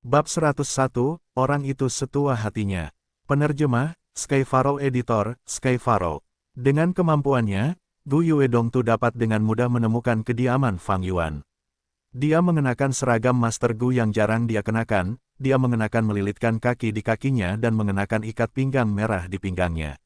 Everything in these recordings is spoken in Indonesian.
Bab 101, Orang itu setua hatinya. Penerjemah, Skyfaro Editor, Skyfaro. Dengan kemampuannya, Gu Yuedongtu dapat dengan mudah menemukan kediaman Fang Yuan. Dia mengenakan seragam Master Gu yang jarang dia kenakan, dia mengenakan melilitkan kaki di kakinya dan mengenakan ikat pinggang merah di pinggangnya.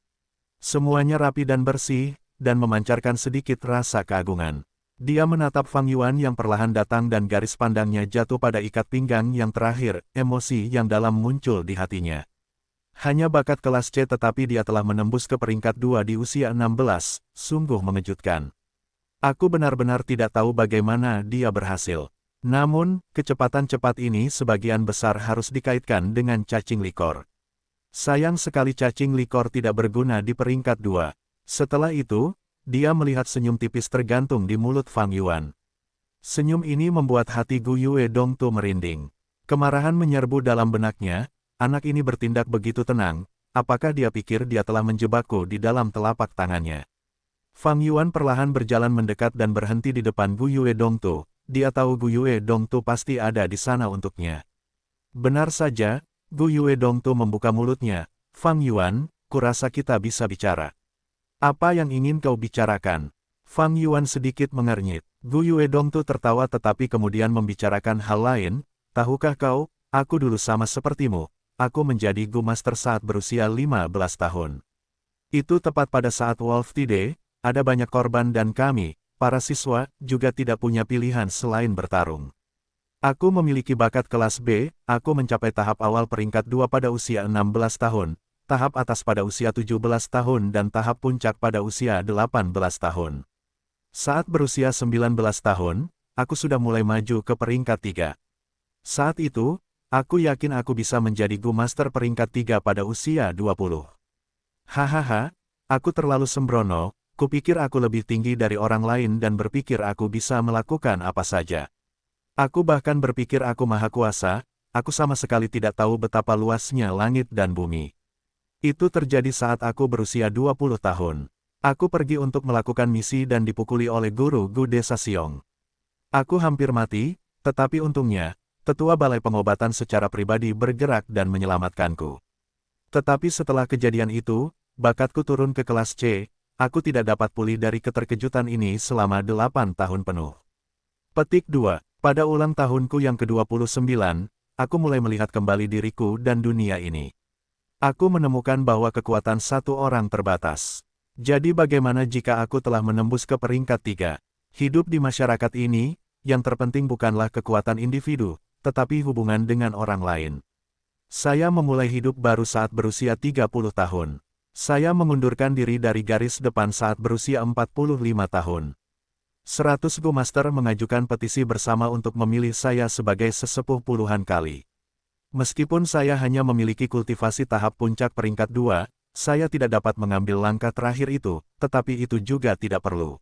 Semuanya rapi dan bersih, dan memancarkan sedikit rasa keagungan. Dia menatap Fang Yuan yang perlahan datang dan garis pandangnya jatuh pada ikat pinggang yang terakhir, emosi yang dalam muncul di hatinya. Hanya bakat kelas C tetapi dia telah menembus ke peringkat 2 di usia 16, sungguh mengejutkan. Aku benar-benar tidak tahu bagaimana dia berhasil. Namun, kecepatan cepat ini sebagian besar harus dikaitkan dengan cacing likor. Sayang sekali cacing likor tidak berguna di peringkat 2. Setelah itu, dia melihat senyum tipis tergantung di mulut Fang Yuan. Senyum ini membuat hati Gu Yuedongtu merinding. Kemarahan menyerbu dalam benaknya, anak ini bertindak begitu tenang, apakah dia pikir dia telah menjebakku di dalam telapak tangannya? Fang Yuan perlahan berjalan mendekat dan berhenti di depan Gu Yuedongtu. Dia tahu Gu Yuedongtu pasti ada di sana untuknya. Benar saja, Gu Yuedongtu membuka mulutnya. Fang Yuan, kurasa kita bisa bicara. Apa yang ingin kau bicarakan? Fang Yuan sedikit mengernyit. Gu Yuedongtu tertawa tetapi kemudian membicarakan hal lain. Tahukah kau, aku dulu sama sepertimu. Aku menjadi Gu Master saat berusia 15 tahun. Itu tepat pada saat Wolf Tide, ada banyak korban dan kami, para siswa, juga tidak punya pilihan selain bertarung. Aku memiliki bakat kelas B, aku mencapai tahap awal peringkat 2 pada usia 16 tahun. Tahap atas pada usia 17 tahun dan tahap puncak pada usia 18 tahun. Saat berusia 19 tahun, aku sudah mulai maju ke peringkat 3. Saat itu, aku yakin aku bisa menjadi Gu Master peringkat 3 pada usia 20. Hahaha, aku terlalu sembrono, kupikir aku lebih tinggi dari orang lain dan berpikir aku bisa melakukan apa saja. Aku bahkan berpikir aku maha kuasa, aku sama sekali tidak tahu betapa luasnya langit dan bumi. Itu terjadi saat aku berusia 20 tahun. Aku pergi untuk melakukan misi dan dipukuli oleh guru Gu Desa Siong. Aku hampir mati, tetapi untungnya, tetua balai pengobatan secara pribadi bergerak dan menyelamatkanku. Tetapi setelah kejadian itu, bakatku turun ke kelas C, aku tidak dapat pulih dari keterkejutan ini selama 8 tahun penuh. Petik 2. Pada ulang tahunku yang ke-29, aku mulai melihat kembali diriku dan dunia ini. Aku menemukan bahwa kekuatan satu orang terbatas. Jadi bagaimana jika aku telah menembus ke peringkat 3? Hidup di masyarakat ini, yang terpenting bukanlah kekuatan individu, tetapi hubungan dengan orang lain. Saya memulai hidup baru saat berusia 30 tahun. Saya mengundurkan diri dari garis depan saat berusia 45 tahun. 100 Gu Master mengajukan petisi bersama untuk memilih saya sebagai sesepuh puluhan kali. Meskipun saya hanya memiliki kultivasi tahap puncak peringkat 2, saya tidak dapat mengambil langkah terakhir itu, tetapi itu juga tidak perlu.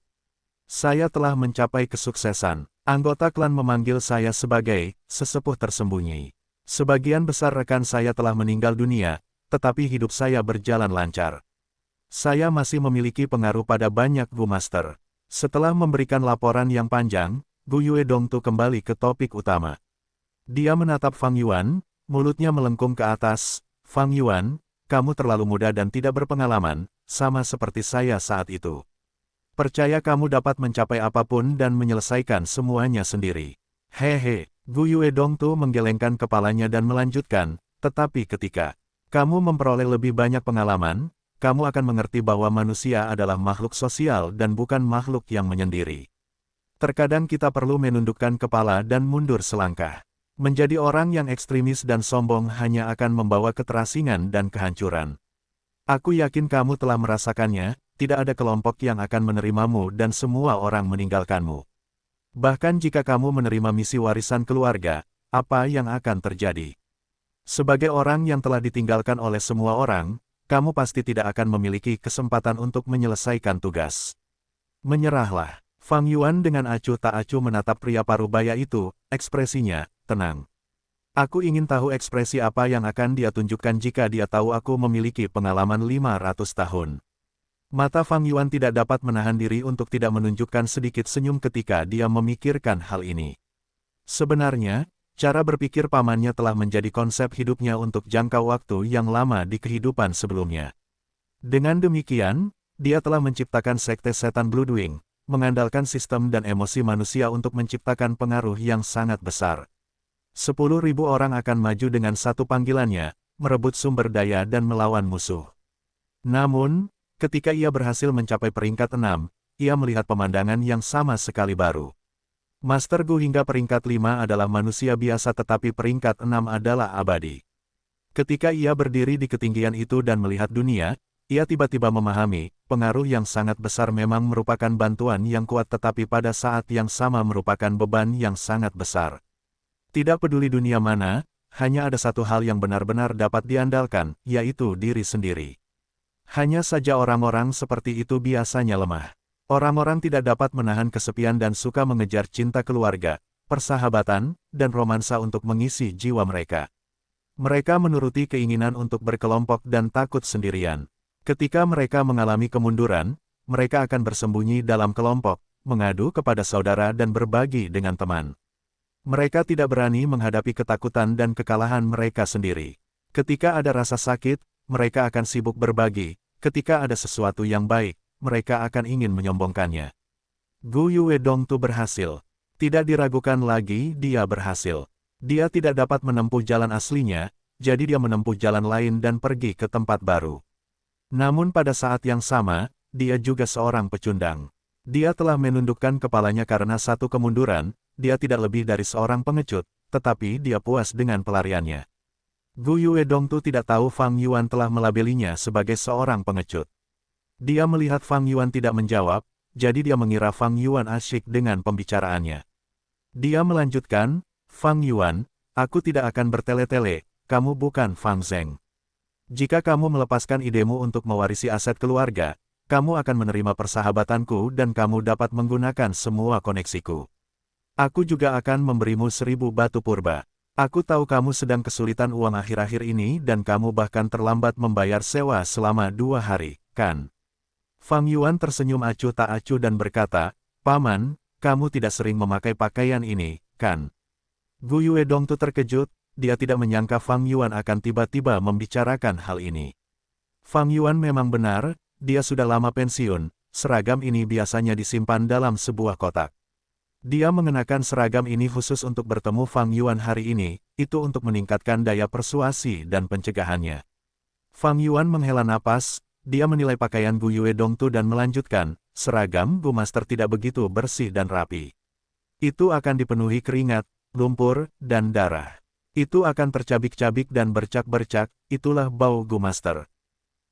Saya telah mencapai kesuksesan. Anggota klan memanggil saya sebagai sesepuh tersembunyi. Sebagian besar rekan saya telah meninggal dunia, tetapi hidup saya berjalan lancar. Saya masih memiliki pengaruh pada banyak Gu Master. Setelah memberikan laporan yang panjang, Gu Yuedongtu kembali ke topik utama. Dia menatap Fang Yuan. Mulutnya melengkung ke atas. Fang Yuan, kamu terlalu muda dan tidak berpengalaman, sama seperti saya saat itu. Percaya kamu dapat mencapai apapun dan menyelesaikan semuanya sendiri. Hehe, Gu Yuedongtu menggelengkan kepalanya dan melanjutkan, tetapi ketika kamu memperoleh lebih banyak pengalaman, kamu akan mengerti bahwa manusia adalah makhluk sosial dan bukan makhluk yang menyendiri. Terkadang kita perlu menundukkan kepala dan mundur selangkah. Menjadi orang yang ekstremis dan sombong hanya akan membawa keterasingan dan kehancuran. Aku yakin kamu telah merasakannya, tidak ada kelompok yang akan menerimamu dan semua orang meninggalkanmu. Bahkan jika kamu menerima misi warisan keluarga, apa yang akan terjadi? Sebagai orang yang telah ditinggalkan oleh semua orang, kamu pasti tidak akan memiliki kesempatan untuk menyelesaikan tugas. Menyerahlah. Fang Yuan dengan acuh tak acuh menatap pria parubaya itu, ekspresinya tenang. Aku ingin tahu ekspresi apa yang akan dia tunjukkan jika dia tahu aku memiliki pengalaman 500 tahun. Mata Fang Yuan tidak dapat menahan diri untuk tidak menunjukkan sedikit senyum ketika dia memikirkan hal ini. Sebenarnya, Cara berpikir pamannya telah menjadi konsep hidupnya untuk jangka waktu yang lama di kehidupan sebelumnya. Dengan demikian, dia telah menciptakan sekte setan Bloodwing, mengandalkan sistem dan emosi manusia untuk menciptakan pengaruh yang sangat besar. 10.000 orang akan maju dengan satu panggilannya, merebut sumber daya dan melawan musuh. Namun, ketika ia berhasil mencapai peringkat 6, ia melihat pemandangan yang sama sekali baru. Master Gu hingga peringkat 5 adalah manusia biasa tetapi peringkat 6 adalah abadi. Ketika ia berdiri di ketinggian itu dan melihat dunia, ia tiba-tiba memahami, pengaruh yang sangat besar memang merupakan bantuan yang kuat tetapi pada saat yang sama merupakan beban yang sangat besar. Tidak peduli dunia mana, hanya ada satu hal yang benar-benar dapat diandalkan, yaitu diri sendiri. Hanya saja orang-orang seperti itu biasanya lemah. Orang-orang tidak dapat menahan kesepian dan suka mengejar cinta keluarga, persahabatan, dan romansa untuk mengisi jiwa mereka. Mereka menuruti keinginan untuk berkelompok dan takut sendirian. Ketika mereka mengalami kemunduran, mereka akan bersembunyi dalam kelompok, mengadu kepada saudara dan berbagi dengan teman. Mereka tidak berani menghadapi ketakutan dan kekalahan mereka sendiri. Ketika ada rasa sakit, mereka akan sibuk berbagi. Ketika ada sesuatu yang baik, mereka akan ingin menyombongkannya. Gu Yuedongtu berhasil. Tidak diragukan lagi, dia berhasil. Dia tidak dapat menempuh jalan aslinya, jadi dia menempuh jalan lain dan pergi ke tempat baru. Namun pada saat yang sama, dia juga seorang pecundang. Dia telah menundukkan kepalanya karena satu kemunduran, dia tidak lebih dari seorang pengecut, tetapi dia puas dengan pelariannya. Gu Yuedongtu tidak tahu Fang Yuan telah melabelinya sebagai seorang pengecut. Dia melihat Fang Yuan tidak menjawab, jadi dia mengira Fang Yuan asyik dengan pembicaraannya. Dia melanjutkan, Fang Yuan, aku tidak akan bertele-tele, kamu bukan Fang Zheng. Jika kamu melepaskan idemu untuk mewarisi aset keluarga, kamu akan menerima persahabatanku dan kamu dapat menggunakan semua koneksiku. Aku juga akan memberimu 1000 batu purba. Aku tahu kamu sedang kesulitan uang akhir-akhir ini dan kamu bahkan terlambat membayar sewa selama 2 hari, kan? Fang Yuan tersenyum acuh tak acuh dan berkata, Paman, kamu tidak sering memakai pakaian ini, kan? Gu Yuedongtu terkejut, dia tidak menyangka Fang Yuan akan tiba-tiba membicarakan hal ini. Fang Yuan memang benar, dia sudah lama pensiun, seragam ini biasanya disimpan dalam sebuah kotak. Dia mengenakan seragam ini khusus untuk bertemu Fang Yuan hari ini, itu untuk meningkatkan daya persuasi dan pencegahannya. Fang Yuan menghela napas, dia menilai pakaian Gu Yuedongtu dan melanjutkan, seragam Gu Master tidak begitu bersih dan rapi. Itu akan dipenuhi keringat, lumpur, dan darah. Itu akan tercabik-cabik dan bercak-bercak, itulah bau Gu Master.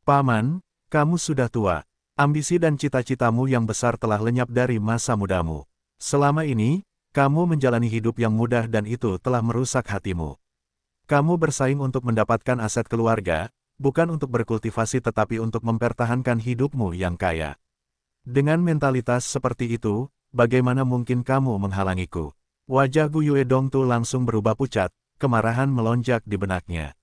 Paman, kamu sudah tua. Ambisi dan cita-citamu yang besar telah lenyap dari masa mudamu. Selama ini, kamu menjalani hidup yang mudah dan itu telah merusak hatimu. Kamu bersaing untuk mendapatkan aset keluarga, bukan untuk berkultivasi tetapi untuk mempertahankan hidupmu yang kaya. Dengan mentalitas seperti itu, bagaimana mungkin kamu menghalangiku? Wajah Gu Yuedongtu langsung berubah pucat, kemarahan melonjak di benaknya.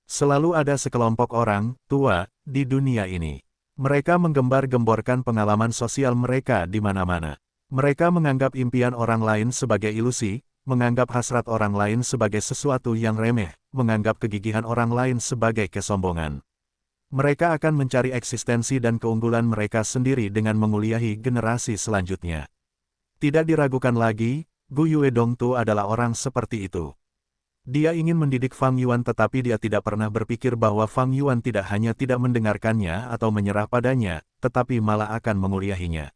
Selalu ada sekelompok orang tua di dunia ini. Mereka menggembar-gemborkan pengalaman sosial mereka di mana-mana. Mereka menganggap impian orang lain sebagai ilusi, menganggap hasrat orang lain sebagai sesuatu yang remeh, menganggap kegigihan orang lain sebagai kesombongan. Mereka akan mencari eksistensi dan keunggulan mereka sendiri dengan menguliahi generasi selanjutnya. Tidak diragukan lagi, Gu Yuedongtu adalah orang seperti itu. Dia ingin mendidik Fang Yuan tetapi dia tidak pernah berpikir bahwa Fang Yuan tidak hanya tidak mendengarkannya atau menyerah padanya, tetapi malah akan menguliahinya.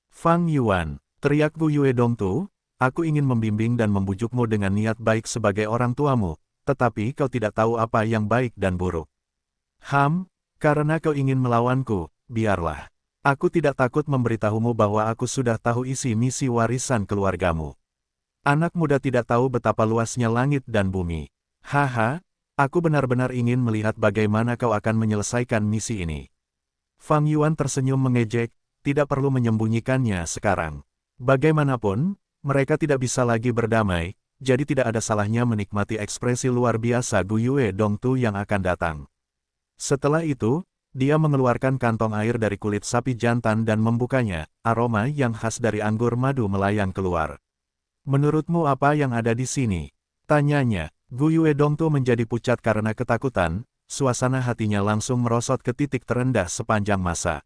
Fang Yuan, teriak Gu Yuedongtu, aku ingin membimbing dan membujukmu dengan niat baik sebagai orang tuamu, tetapi kau tidak tahu apa yang baik dan buruk. Karena kau ingin melawanku, biarlah. Aku tidak takut memberitahumu bahwa aku sudah tahu isi misi warisan keluargamu. Anak muda tidak tahu betapa luasnya langit dan bumi. Haha, aku benar-benar ingin melihat bagaimana kau akan menyelesaikan misi ini. Fang Yuan tersenyum mengejek, tidak perlu menyembunyikannya sekarang. Bagaimanapun, mereka tidak bisa lagi berdamai, jadi tidak ada salahnya menikmati ekspresi luar biasa Gu Yuedongtu yang akan datang. Setelah itu, dia mengeluarkan kantong air dari kulit sapi jantan dan membukanya, aroma yang khas dari anggur madu melayang keluar. Menurutmu apa yang ada di sini? Tanyanya. Gu Yue Dongtu menjadi pucat karena ketakutan, suasana hatinya langsung merosot ke titik terendah sepanjang masa.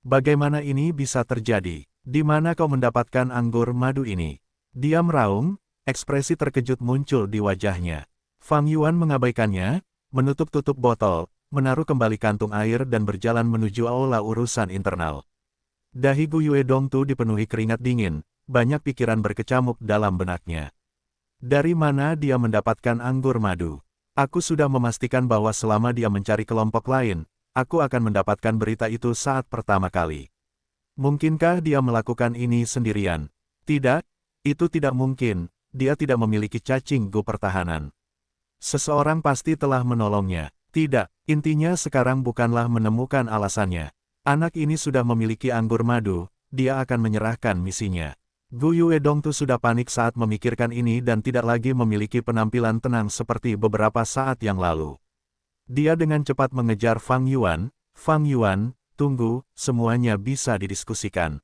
Bagaimana ini bisa terjadi? Di mana kau mendapatkan anggur madu ini? Dia meraung, ekspresi terkejut muncul di wajahnya. Fang Yuan mengabaikannya, menutup-tutup botol, menaruh kembali kantung air dan berjalan menuju aula urusan internal. Dahi Gu Yue Dongtu dipenuhi keringat dingin, banyak pikiran berkecamuk dalam benaknya. Dari mana dia mendapatkan anggur madu? Aku sudah memastikan bahwa selama dia mencari kelompok lain, aku akan mendapatkan berita itu saat pertama kali. Mungkinkah dia melakukan ini sendirian? Tidak, itu tidak mungkin, dia tidak memiliki cacing Gu pertahanan. Seseorang pasti telah menolongnya. Tidak, intinya sekarang bukanlah menemukan alasannya. Anak ini sudah memiliki anggur madu, dia akan menyerahkan misinya. Gu Yue Dongtu sudah panik saat memikirkan ini dan tidak lagi memiliki penampilan tenang seperti beberapa saat yang lalu. Dia dengan cepat mengejar Fang Yuan. Fang Yuan, tunggu, semuanya bisa didiskusikan.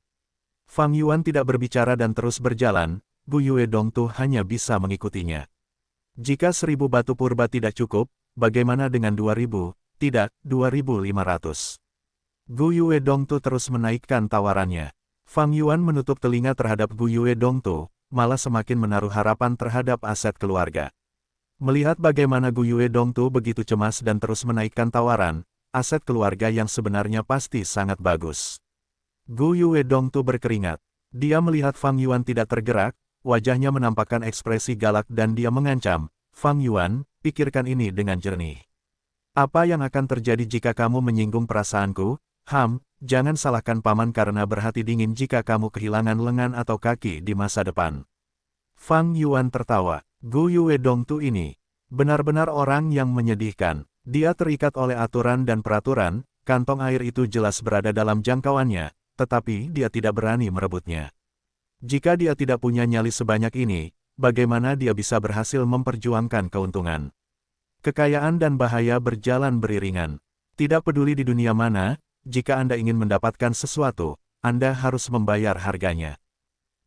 Fang Yuan tidak berbicara dan terus berjalan, Gu Yue Dongtu hanya bisa mengikutinya. Jika 1000 batu purba tidak cukup, bagaimana dengan 2000? Tidak, 2500. Gu Yue Dongtu terus menaikkan tawarannya. Fang Yuan menutup telinga terhadap Gu Yue Dongtu, malah semakin menaruh harapan terhadap aset keluarga. Melihat bagaimana Gu Yue Dongtu begitu cemas dan terus menaikkan tawaran, aset keluarga yang sebenarnya pasti sangat bagus. Gu Yue Dongtu berkeringat. Dia melihat Fang Yuan tidak tergerak, wajahnya menampakkan ekspresi galak dan dia mengancam, Fang Yuan, pikirkan ini dengan jernih. Apa yang akan terjadi jika kamu menyinggung perasaanku? Jangan salahkan paman karena berhati dingin jika kamu kehilangan lengan atau kaki di masa depan. Fang Yuan tertawa. Gu Yue Dongtu ini benar-benar orang yang menyedihkan. Dia terikat oleh aturan dan peraturan, kantong air itu jelas berada dalam jangkauannya, tetapi dia tidak berani merebutnya. Jika dia tidak punya nyali sebanyak ini, bagaimana dia bisa berhasil memperjuangkan keuntungan? Kekayaan dan bahaya berjalan beriringan. Tidak peduli di dunia mana, jika Anda ingin mendapatkan sesuatu, Anda harus membayar harganya.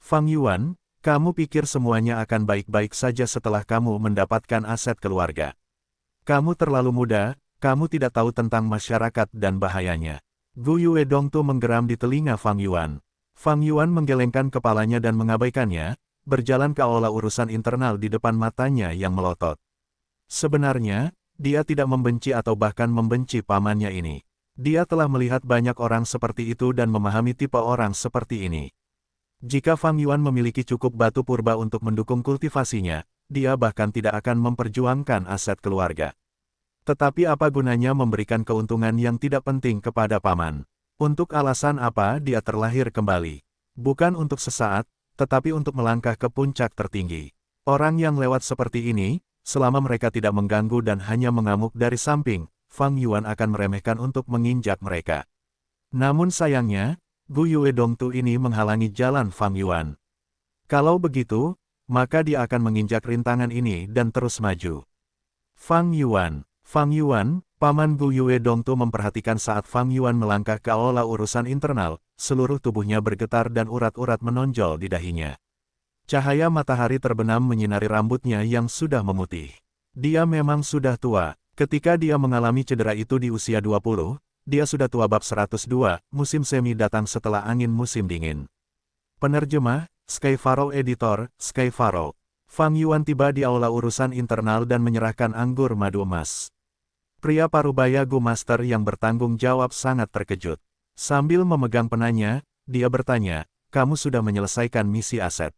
Fang Yuan, kamu pikir semuanya akan baik-baik saja setelah kamu mendapatkan aset keluarga. Kamu terlalu muda, kamu tidak tahu tentang masyarakat dan bahayanya. Gu Yue Dongtu menggeram di telinga Fang Yuan. Fang Yuan menggelengkan kepalanya dan mengabaikannya, berjalan ke aula urusan internal di depan matanya yang melotot. Sebenarnya, dia tidak membenci atau bahkan membenci pamannya ini. Dia telah melihat banyak orang seperti itu dan memahami tipe orang seperti ini. Jika Fang Yuan memiliki cukup batu purba untuk mendukung kultivasinya, dia bahkan tidak akan memperjuangkan aset keluarga. Tetapi apa gunanya memberikan keuntungan yang tidak penting kepada paman? Untuk alasan apa dia terlahir kembali? Bukan untuk sesaat, tetapi untuk melangkah ke puncak tertinggi. Orang yang lewat seperti ini, selama mereka tidak mengganggu dan hanya mengamuk dari samping, Fang Yuan akan meremehkan untuk menginjak mereka. Namun sayangnya, Gu Yue Dongtu ini menghalangi jalan Fang Yuan. Kalau begitu, maka dia akan menginjak rintangan ini dan terus maju. Fang Yuan, paman Gu Yue Dongtu memperhatikan saat Fang Yuan melangkah ke aula urusan internal, seluruh tubuhnya bergetar dan urat-urat menonjol di dahinya. Cahaya matahari terbenam menyinari rambutnya yang sudah memutih. Dia memang sudah tua. Ketika dia mengalami cedera itu di usia 20, dia sudah tua. Bab 102, musim semi datang setelah angin musim dingin. Penerjemah, Sky Pharaoh. Editor, Sky Pharaoh. Fang Yuan tiba di aula urusan internal dan menyerahkan anggur madu emas. Pria parubaya Gu Master yang bertanggung jawab sangat terkejut. Sambil memegang penanya, dia bertanya, kamu sudah menyelesaikan misi aset.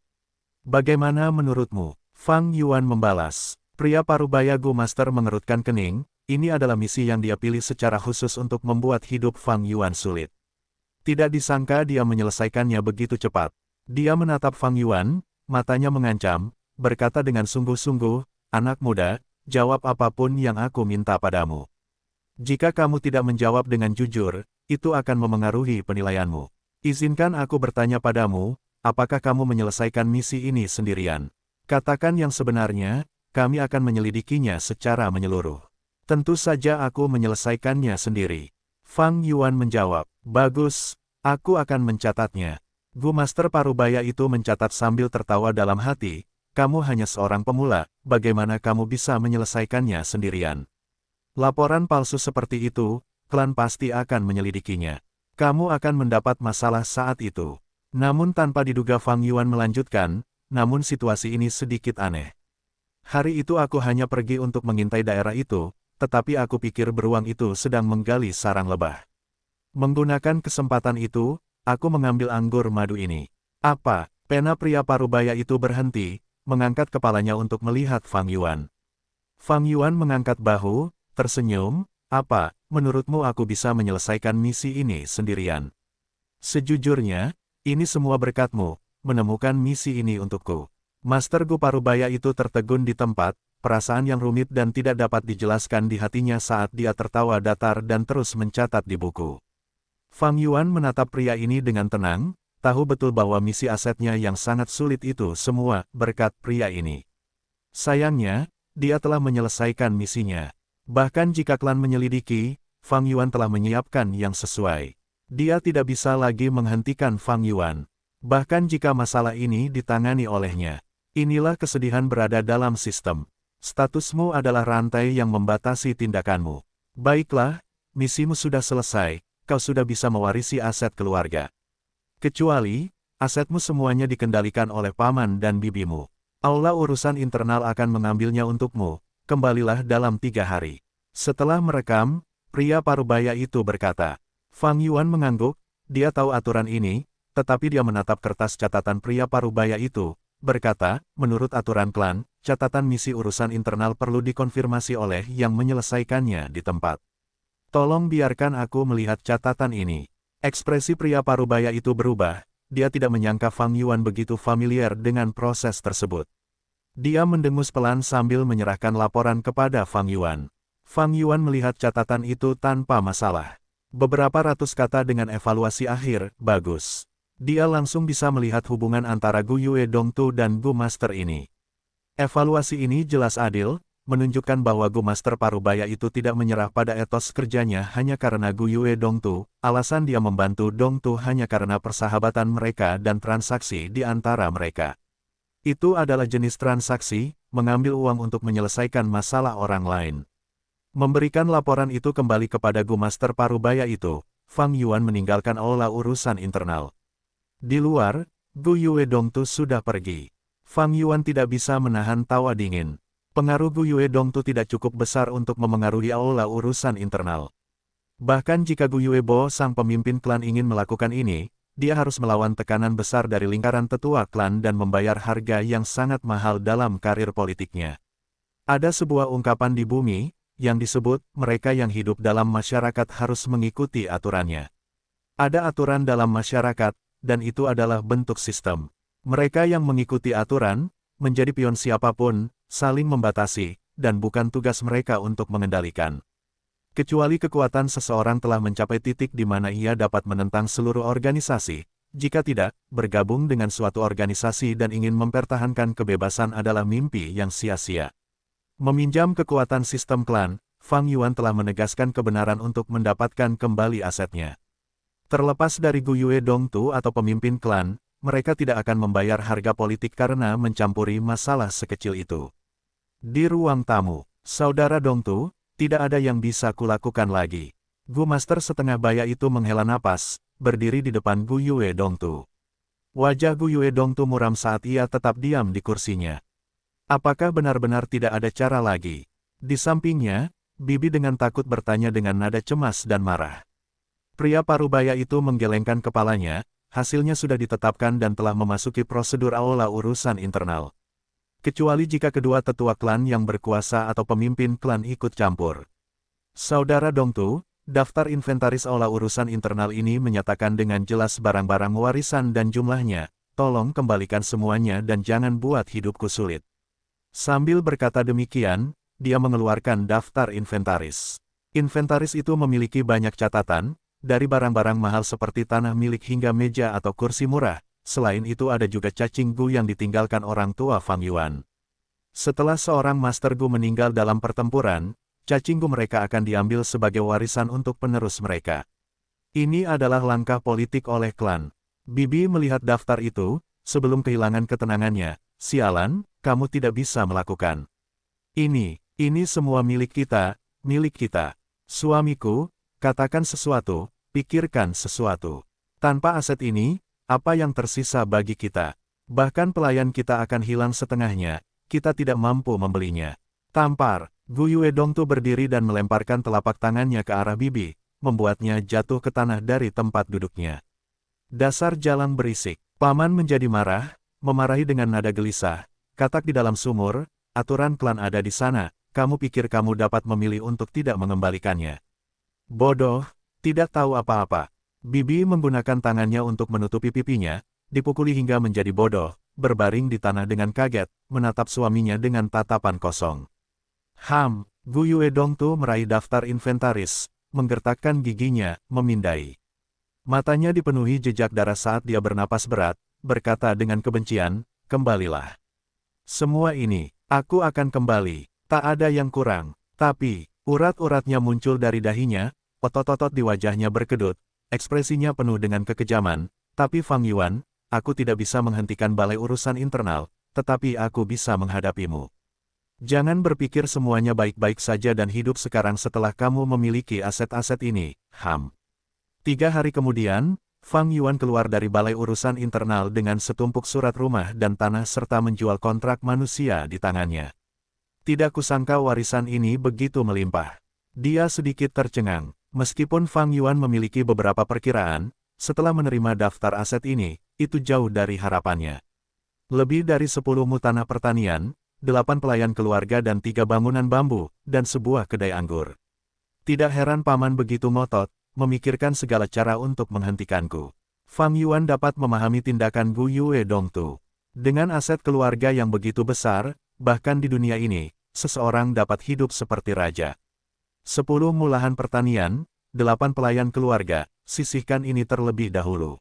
Bagaimana menurutmu? Fang Yuan membalas. Pria parubaya Gu Master mengerutkan kening, ini adalah misi yang dia pilih secara khusus untuk membuat hidup Fang Yuan sulit. Tidak disangka dia menyelesaikannya begitu cepat. Dia menatap Fang Yuan, matanya mengancam, berkata dengan sungguh-sungguh, anak muda, jawab apapun yang aku minta padamu. Jika kamu tidak menjawab dengan jujur, itu akan memengaruhi penilaianmu. Izinkan aku bertanya padamu, apakah kamu menyelesaikan misi ini sendirian? Katakan yang sebenarnya, kami akan menyelidikinya secara menyeluruh. Tentu saja aku menyelesaikannya sendiri. Fang Yuan menjawab, bagus, aku akan mencatatnya. Gu Master parubaya itu mencatat sambil tertawa dalam hati, kamu hanya seorang pemula, bagaimana kamu bisa menyelesaikannya sendirian? Laporan palsu seperti itu, klan pasti akan menyelidikinya. Kamu akan mendapat masalah saat itu. Namun tanpa diduga Fang Yuan melanjutkan, namun situasi ini sedikit aneh. Hari itu aku hanya pergi untuk mengintai daerah itu, tetapi aku pikir beruang itu sedang menggali sarang lebah. Menggunakan kesempatan itu, aku mengambil anggur madu ini. Apa? Pena pria parubaya itu berhenti, mengangkat kepalanya untuk melihat Fang Yuan. Fang Yuan mengangkat bahu, tersenyum, apa, menurutmu aku bisa menyelesaikan misi ini sendirian? Sejujurnya, ini semua berkatmu, menemukan misi ini untukku. Master Gu Parubaya itu tertegun di tempat, perasaan yang rumit dan tidak dapat dijelaskan di hatinya saat dia tertawa datar dan terus mencatat di buku. Fang Yuan menatap pria ini dengan tenang, tahu betul bahwa misi asetnya yang sangat sulit itu semua berkat pria ini. Sayangnya, dia telah menyelesaikan misinya. Bahkan jika klan menyelidiki, Fang Yuan telah menyiapkan yang sesuai. Dia tidak bisa lagi menghentikan Fang Yuan. Bahkan jika masalah ini ditangani olehnya. Inilah kesedihan berada dalam sistem. Statusmu adalah rantai yang membatasi tindakanmu. Baiklah, misimu sudah selesai, kau sudah bisa mewarisi aset keluarga. Kecuali, asetmu semuanya dikendalikan oleh paman dan bibimu. Aula urusan internal akan mengambilnya untukmu, kembalilah dalam 3 hari. Setelah merekam, pria parubaya itu berkata. Fang Yuan mengangguk, dia tahu aturan ini, tetapi dia menatap kertas catatan pria parubaya itu, berkata, menurut aturan klan, catatan misi urusan internal perlu dikonfirmasi oleh yang menyelesaikannya di tempat. Tolong biarkan aku melihat catatan ini. Ekspresi pria parubaya itu berubah, dia tidak menyangka Fang Yuan begitu familiar dengan proses tersebut. Dia mendengus pelan sambil menyerahkan laporan kepada Fang Yuan. Fang Yuan melihat catatan itu tanpa masalah. Beberapa ratus kata dengan evaluasi akhir, bagus. Dia langsung bisa melihat hubungan antara Gu Yue Dongtu dan Gu Master ini. Evaluasi ini jelas adil, menunjukkan bahwa Gu Master Parubaya itu tidak menyerah pada etos kerjanya hanya karena Gu Yue Dongtu, alasan dia membantu Dongtu hanya karena persahabatan mereka dan transaksi di antara mereka. Itu adalah jenis transaksi, mengambil uang untuk menyelesaikan masalah orang lain. Memberikan laporan itu kembali kepada Gu Master Parubaya itu, Fang Yuan meninggalkan aula urusan internal. Di luar, Gu Yue Dongtu sudah pergi. Fang Yuan tidak bisa menahan tawa dingin. Pengaruh Gu Yue Dongtu tidak cukup besar untuk memengaruhi aula urusan internal. Bahkan jika Gu Yue Bo sang pemimpin klan ingin melakukan ini, dia harus melawan tekanan besar dari lingkaran tetua klan dan membayar harga yang sangat mahal dalam karir politiknya. Ada sebuah ungkapan di bumi, yang disebut, mereka yang hidup dalam masyarakat harus mengikuti aturannya. Ada aturan dalam masyarakat, dan itu adalah bentuk sistem. Mereka yang mengikuti aturan, menjadi pion siapapun, saling membatasi, dan bukan tugas mereka untuk mengendalikan. Kecuali kekuatan seseorang telah mencapai titik di mana ia dapat menentang seluruh organisasi, jika tidak, bergabung dengan suatu organisasi dan ingin mempertahankan kebebasan adalah mimpi yang sia-sia. Meminjam kekuatan sistem klan, Fang Yuan telah menegaskan kebenaran untuk mendapatkan kembali asetnya. Terlepas dari Gu Yue Dongtu atau pemimpin klan, mereka tidak akan membayar harga politik karena mencampuri masalah sekecil itu. Di ruang tamu, saudara Dongtu, tidak ada yang bisa kulakukan lagi. Gu Master setengah baya itu menghela napas, berdiri di depan Gu Yue Dongtu. Wajah Gu Yue Dongtu muram saat ia tetap diam di kursinya. Apakah benar-benar tidak ada cara lagi? Di sampingnya, Bibi dengan takut bertanya dengan nada cemas dan marah. Pria parubaya itu menggelengkan kepalanya, hasilnya sudah ditetapkan dan telah memasuki prosedur aula urusan internal. Kecuali jika kedua tetua klan yang berkuasa atau pemimpin klan ikut campur. Saudara Dongtu, daftar inventaris aula urusan internal ini menyatakan dengan jelas barang-barang warisan dan jumlahnya, tolong kembalikan semuanya dan jangan buat hidupku sulit. Sambil berkata demikian, dia mengeluarkan daftar inventaris. Inventaris itu memiliki banyak catatan, dari barang-barang mahal seperti tanah milik hingga meja atau kursi murah, selain itu ada juga cacing Gu yang ditinggalkan orang tua Fang Yuan. Setelah seorang Master Gu meninggal dalam pertempuran, cacing Gu mereka akan diambil sebagai warisan untuk penerus mereka. Ini adalah langkah politik oleh klan. Bibi melihat daftar itu, sebelum kehilangan ketenangannya. Sialan, kamu tidak bisa melakukan. Ini semua milik kita, milik kita. Suamiku, katakan sesuatu, pikirkan sesuatu. Tanpa aset ini, apa yang tersisa bagi kita? Bahkan pelayan kita akan hilang setengahnya, kita tidak mampu membelinya. Tampar, Gu Yuedongtu berdiri dan melemparkan telapak tangannya ke arah Bibi, membuatnya jatuh ke tanah dari tempat duduknya. Dasar jalang berisik. Paman menjadi marah, memarahi dengan nada gelisah. Katak di dalam sumur, aturan klan ada di sana, kamu pikir kamu dapat memilih untuk tidak mengembalikannya. Bodoh, tidak tahu apa-apa. Bibi menggunakan tangannya untuk menutupi pipinya, dipukuli hingga menjadi bodoh, berbaring di tanah dengan kaget, menatap suaminya dengan tatapan kosong. Gu Yuedongtu meraih daftar inventaris, menggertakkan giginya, memindai. Matanya dipenuhi jejak darah saat dia bernapas berat, berkata dengan kebencian, kembalilah. Semua ini, aku akan kembali, tak ada yang kurang. Tapi, urat-uratnya muncul dari dahinya, otot-otot di wajahnya berkedut, ekspresinya penuh dengan kekejaman, tapi Fang Yuan, aku tidak bisa menghentikan balai urusan internal, tetapi aku bisa menghadapimu. Jangan berpikir semuanya baik-baik saja dan hidup sekarang setelah kamu memiliki aset-aset ini, 3 hari kemudian, Fang Yuan keluar dari balai urusan internal dengan setumpuk surat rumah dan tanah serta menjual kontrak manusia di tangannya. Tidak kusangka warisan ini begitu melimpah. Dia sedikit tercengang. Meskipun Fang Yuan memiliki beberapa perkiraan, setelah menerima daftar aset ini, itu jauh dari harapannya. Lebih dari 10 mu tanah pertanian, 8 pelayan keluarga dan 3 bangunan bambu, dan sebuah kedai anggur. Tidak heran paman begitu ngotot, memikirkan segala cara untuk menghentikanku. Fang Yuan dapat memahami tindakan Gu Yuedongtu. Dengan aset keluarga yang begitu besar, bahkan di dunia ini, seseorang dapat hidup seperti raja. 10 mulahan pertanian, 8 pelayan keluarga, sisihkan ini terlebih dahulu.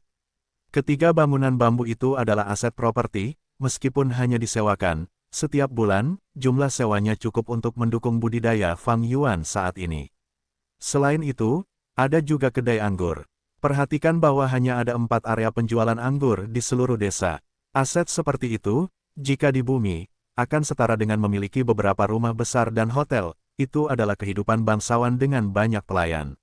Ketiga bangunan bambu itu adalah aset properti, meskipun hanya disewakan, setiap bulan, jumlah sewanya cukup untuk mendukung budidaya Fang Yuan saat ini. Selain itu, ada juga kedai anggur. Perhatikan bahwa hanya ada 4 area penjualan anggur di seluruh desa. Aset seperti itu, jika di bumi, akan setara dengan memiliki beberapa rumah besar dan hotel. Itu adalah kehidupan bangsawan dengan banyak pelayan.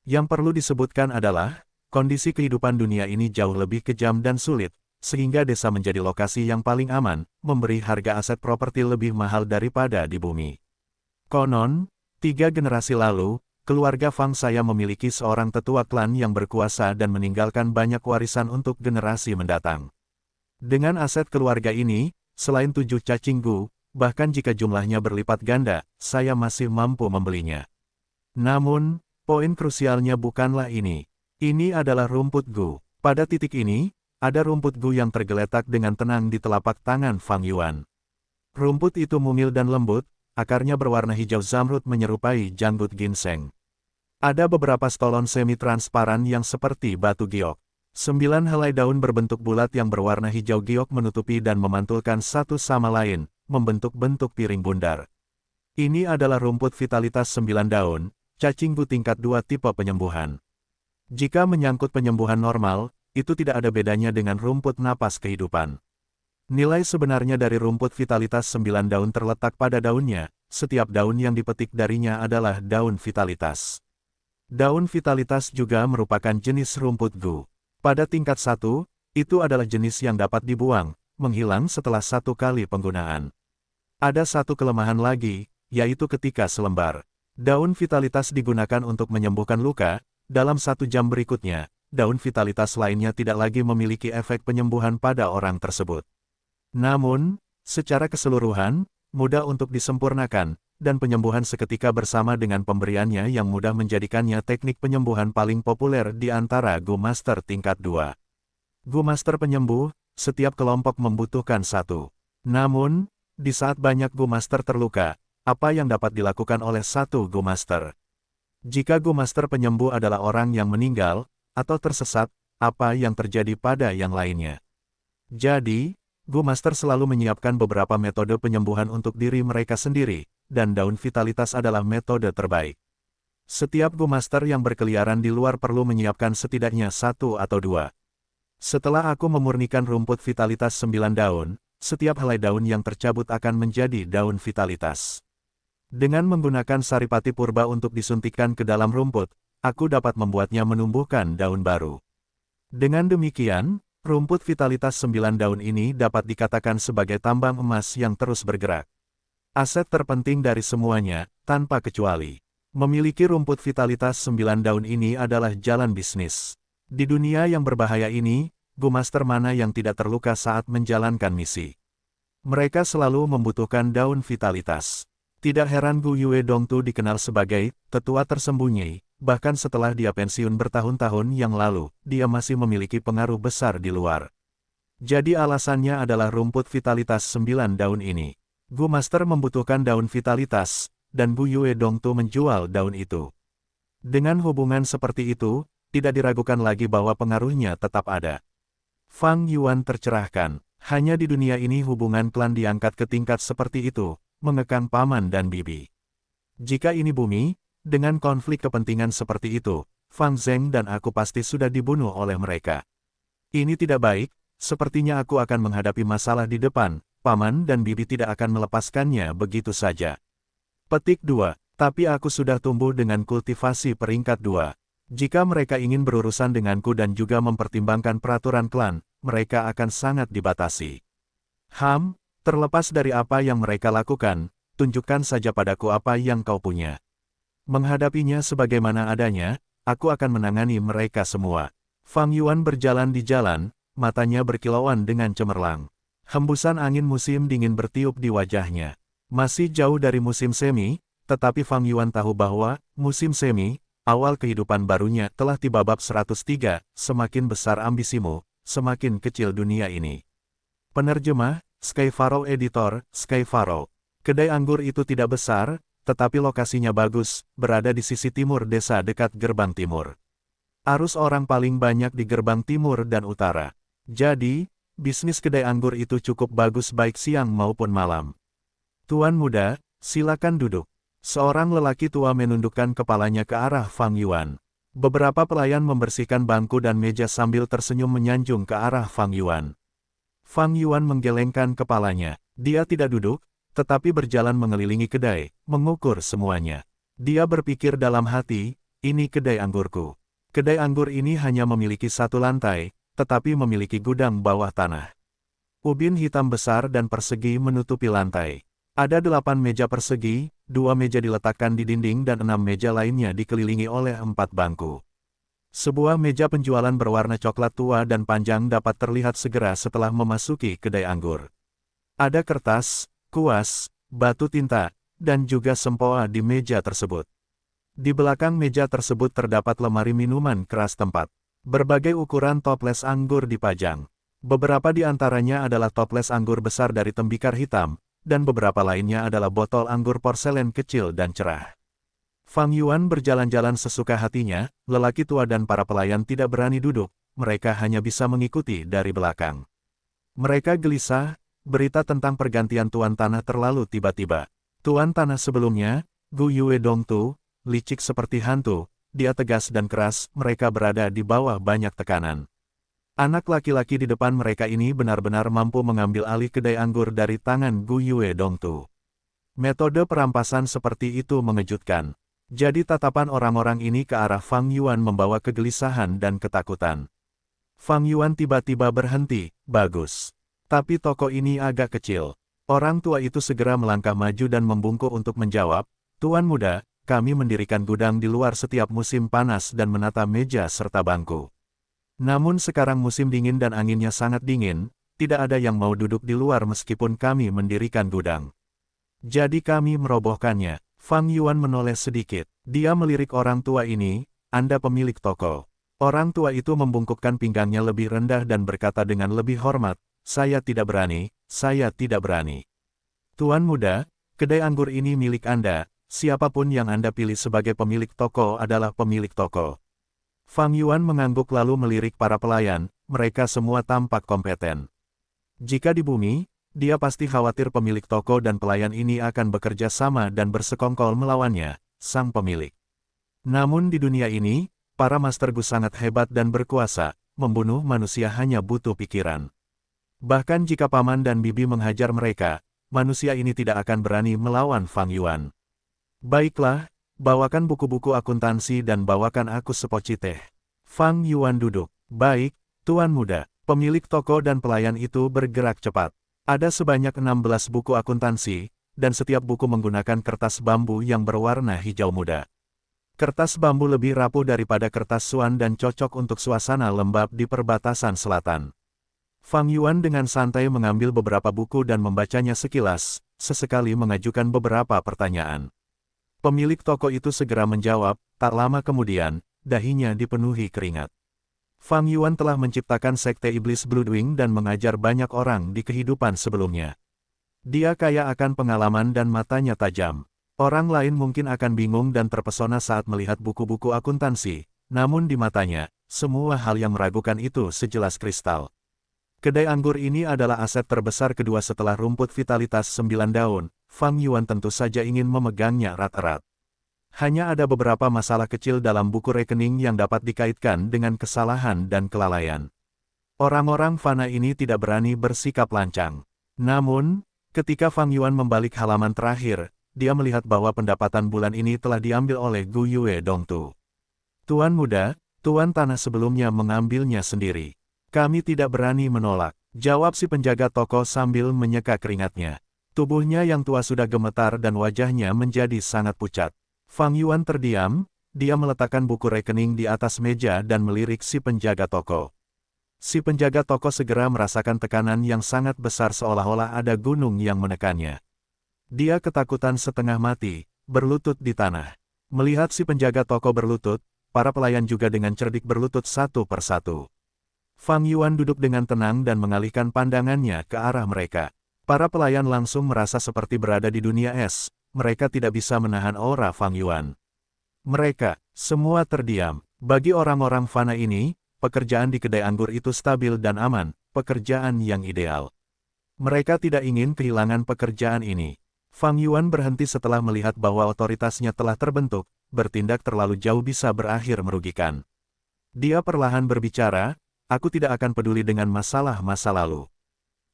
Yang perlu disebutkan adalah, kondisi kehidupan dunia ini jauh lebih kejam dan sulit, sehingga desa menjadi lokasi yang paling aman, memberi harga aset properti lebih mahal daripada di bumi. Konon, 3 generasi lalu, keluarga Fang saya memiliki seorang tetua klan yang berkuasa dan meninggalkan banyak warisan untuk generasi mendatang. Dengan aset keluarga ini, selain 7 cacing Gu, bahkan jika jumlahnya berlipat ganda, saya masih mampu membelinya. Namun, poin krusialnya bukanlah ini. Ini adalah rumput Gu. Pada titik ini, ada rumput Gu yang tergeletak dengan tenang di telapak tangan Fang Yuan. Rumput itu mungil dan lembut, akarnya berwarna hijau zamrud menyerupai janggut ginseng. Ada beberapa stolon semi-transparan yang seperti batu giok. 9 helai daun berbentuk bulat yang berwarna hijau giok menutupi dan memantulkan satu sama lain, membentuk bentuk piring bundar. Ini adalah rumput vitalitas 9 daun, cacing Gu tingkat 2 tipe penyembuhan. Jika menyangkut penyembuhan normal, itu tidak ada bedanya dengan rumput napas kehidupan. Nilai sebenarnya dari rumput vitalitas 9 daun terletak pada daunnya, setiap daun yang dipetik darinya adalah daun vitalitas. Daun vitalitas juga merupakan jenis rumput Gu. Pada tingkat 1, itu adalah jenis yang dapat dibuang, menghilang setelah 1 kali penggunaan. Ada satu kelemahan lagi, yaitu ketika selembar daun vitalitas digunakan untuk menyembuhkan luka, dalam 1 jam berikutnya, daun vitalitas lainnya tidak lagi memiliki efek penyembuhan pada orang tersebut. Namun, secara keseluruhan, mudah untuk disempurnakan, dan penyembuhan seketika bersama dengan pemberiannya yang mudah menjadikannya teknik penyembuhan paling populer di antara Gu Master tingkat 2. Gu Master penyembuh, setiap kelompok membutuhkan 1. Namun, di saat banyak Gu Master terluka, apa yang dapat dilakukan oleh 1 Gu Master? Jika Gu Master penyembuh adalah orang yang meninggal, atau tersesat, apa yang terjadi pada yang lainnya? Jadi, Gu Master selalu menyiapkan beberapa metode penyembuhan untuk diri mereka sendiri, dan daun vitalitas adalah metode terbaik. Setiap Gu Master yang berkeliaran di luar perlu menyiapkan setidaknya 1 atau 2. Setelah aku memurnikan rumput vitalitas 9 daun, setiap helai daun yang tercabut akan menjadi daun vitalitas. Dengan menggunakan saripati purba untuk disuntikkan ke dalam rumput, aku dapat membuatnya menumbuhkan daun baru. Dengan demikian, rumput vitalitas 9 daun ini dapat dikatakan sebagai tambang emas yang terus bergerak. Aset terpenting dari semuanya, tanpa kecuali. Memiliki rumput vitalitas 9 daun ini adalah jalan bisnis. Di dunia yang berbahaya ini, Gu Master mana yang tidak terluka saat menjalankan misi. Mereka selalu membutuhkan daun vitalitas. Tidak heran Gu Yue Dongtu dikenal sebagai tetua tersembunyi, bahkan setelah dia pensiun bertahun-tahun yang lalu, dia masih memiliki pengaruh besar di luar. Jadi alasannya adalah rumput vitalitas 9 daun ini. Gu Master membutuhkan daun vitalitas, dan Gu Yue Dongtu menjual daun itu. Dengan hubungan seperti itu, tidak diragukan lagi bahwa pengaruhnya tetap ada. Fang Yuan tercerahkan. Hanya di dunia ini hubungan klan diangkat ke tingkat seperti itu, mengekang paman dan bibi. Jika ini bumi, dengan konflik kepentingan seperti itu, Fang Zheng dan aku pasti sudah dibunuh oleh mereka. Ini tidak baik, sepertinya aku akan menghadapi masalah di depan, paman dan bibi tidak akan melepaskannya begitu saja. Petik 2. Tapi aku sudah tumbuh dengan kultivasi peringkat 2. Jika mereka ingin berurusan denganku dan juga mempertimbangkan peraturan klan, mereka akan sangat dibatasi. Terlepas dari apa yang mereka lakukan, tunjukkan saja padaku apa yang kau punya. Menghadapinya sebagaimana adanya, aku akan menangani mereka semua. Fang Yuan berjalan di jalan, matanya berkilauan dengan cemerlang. Hembusan angin musim dingin bertiup di wajahnya. Masih jauh dari musim semi, tetapi Fang Yuan tahu bahwa musim semi, awal kehidupan barunya telah tiba. Bab 103, semakin besar ambisimu, semakin kecil dunia ini. Penerjemah, Skyfaro Editor, Skyfaro. Kedai anggur itu tidak besar, tetapi lokasinya bagus, berada di sisi timur desa dekat gerbang timur. Arus orang paling banyak di gerbang timur dan utara. Jadi, bisnis kedai anggur itu cukup bagus baik siang maupun malam. Tuan muda, silakan duduk. Seorang lelaki tua menundukkan kepalanya ke arah Fang Yuan. Beberapa pelayan membersihkan bangku dan meja sambil tersenyum menyanjung ke arah Fang Yuan. Fang Yuan menggelengkan kepalanya. Dia tidak duduk, tetapi berjalan mengelilingi kedai, mengukur semuanya. Dia berpikir dalam hati, ini kedai anggurku. Kedai anggur ini hanya memiliki satu lantai, tetapi memiliki gudang bawah tanah. Ubin hitam besar dan persegi menutupi lantai. Ada 8 meja persegi, 2 meja diletakkan di dinding dan 6 meja lainnya dikelilingi oleh 4 bangku. Sebuah meja penjualan berwarna coklat tua dan panjang dapat terlihat segera setelah memasuki kedai anggur. Ada kertas, kuas, batu tinta, dan juga sempoa di meja tersebut. Di belakang meja tersebut terdapat lemari minuman keras tempat. Berbagai ukuran toples anggur dipajang. Beberapa di antaranya adalah toples anggur besar dari tembikar hitam, dan beberapa lainnya adalah botol anggur porselen kecil dan cerah. Fang Yuan berjalan-jalan sesuka hatinya, lelaki tua dan para pelayan tidak berani duduk, mereka hanya bisa mengikuti dari belakang. Mereka gelisah, berita tentang pergantian tuan tanah terlalu tiba-tiba. Tuan tanah sebelumnya, Gu Yue Dongtu, licik seperti hantu, dia tegas dan keras, mereka berada di bawah banyak tekanan. Anak laki-laki di depan mereka ini benar-benar mampu mengambil alih kedai anggur dari tangan Gu Yue Dongtu. Metode perampasan seperti itu mengejutkan. Jadi tatapan orang-orang ini ke arah Fang Yuan membawa kegelisahan dan ketakutan. Fang Yuan tiba-tiba berhenti, bagus. Tapi toko ini agak kecil. Orang tua itu segera melangkah maju dan membungkuk untuk menjawab, Tuan muda, kami mendirikan gudang di luar setiap musim panas dan menata meja serta bangku. Namun sekarang musim dingin dan anginnya sangat dingin, tidak ada yang mau duduk di luar meskipun kami mendirikan gudang. Jadi kami merobohkannya. Fang Yuan menoleh sedikit. Dia melirik orang tua ini, Anda pemilik toko. Orang tua itu membungkukkan pinggangnya lebih rendah dan berkata dengan lebih hormat, saya tidak berani, saya tidak berani. Tuan muda, kedai anggur ini milik Anda, siapapun yang Anda pilih sebagai pemilik toko adalah pemilik toko. Fang Yuan mengangguk lalu melirik para pelayan, mereka semua tampak kompeten. Jika di bumi, dia pasti khawatir pemilik toko dan pelayan ini akan bekerja sama dan bersekongkol melawannya, sang pemilik. Namun di dunia ini, para Master Gu sangat hebat dan berkuasa, membunuh manusia hanya butuh pikiran. Bahkan jika paman dan bibi menghajar mereka, manusia ini tidak akan berani melawan Fang Yuan. Baiklah, bawakan buku-buku akuntansi dan bawakan aku sepoci teh. Fang Yuan duduk. Baik, Tuan Muda. Pemilik toko dan pelayan itu bergerak cepat. Ada sebanyak 16 buku akuntansi, dan setiap buku menggunakan kertas bambu yang berwarna hijau muda. Kertas bambu lebih rapuh daripada kertas suan dan cocok untuk suasana lembab di perbatasan selatan. Fang Yuan dengan santai mengambil beberapa buku dan membacanya sekilas, sesekali mengajukan beberapa pertanyaan. Pemilik toko itu segera menjawab, tak lama kemudian, dahinya dipenuhi keringat. Fang Yuan telah menciptakan sekte iblis Bloodwing dan mengajar banyak orang di kehidupan sebelumnya. Dia kaya akan pengalaman dan matanya tajam. Orang lain mungkin akan bingung dan terpesona saat melihat buku-buku akuntansi, namun di matanya, semua hal yang meragukan itu sejelas kristal. Kedai anggur ini adalah aset terbesar kedua setelah rumput vitalitas 9 daun, Fang Yuan tentu saja ingin memegangnya erat-erat. Hanya ada beberapa masalah kecil dalam buku rekening yang dapat dikaitkan dengan kesalahan dan kelalaian. Orang-orang fana ini tidak berani bersikap lancang. Namun, ketika Fang Yuan membalik halaman terakhir, dia melihat bahwa pendapatan bulan ini telah diambil oleh Gu Yue Dongtu. Tuan Muda, Tuan Tanah sebelumnya mengambilnya sendiri. Kami tidak berani menolak, jawab si penjaga toko sambil menyeka keringatnya. Tubuhnya yang tua sudah gemetar dan wajahnya menjadi sangat pucat. Fang Yuan terdiam, dia meletakkan buku rekening di atas meja dan melirik si penjaga toko. Si penjaga toko segera merasakan tekanan yang sangat besar seolah-olah ada gunung yang menekannya. Dia ketakutan setengah mati, berlutut di tanah. Melihat si penjaga toko berlutut, para pelayan juga dengan cerdik berlutut satu persatu. Fang Yuan duduk dengan tenang dan mengalihkan pandangannya ke arah mereka. Para pelayan langsung merasa seperti berada di dunia es, mereka tidak bisa menahan aura Fang Yuan. Mereka, semua terdiam. Bagi orang-orang fana ini, pekerjaan di kedai anggur itu stabil dan aman, pekerjaan yang ideal. Mereka tidak ingin kehilangan pekerjaan ini. Fang Yuan berhenti setelah melihat bahwa otoritasnya telah terbentuk, bertindak terlalu jauh bisa berakhir merugikan. Dia perlahan berbicara, aku tidak akan peduli dengan masalah masa lalu.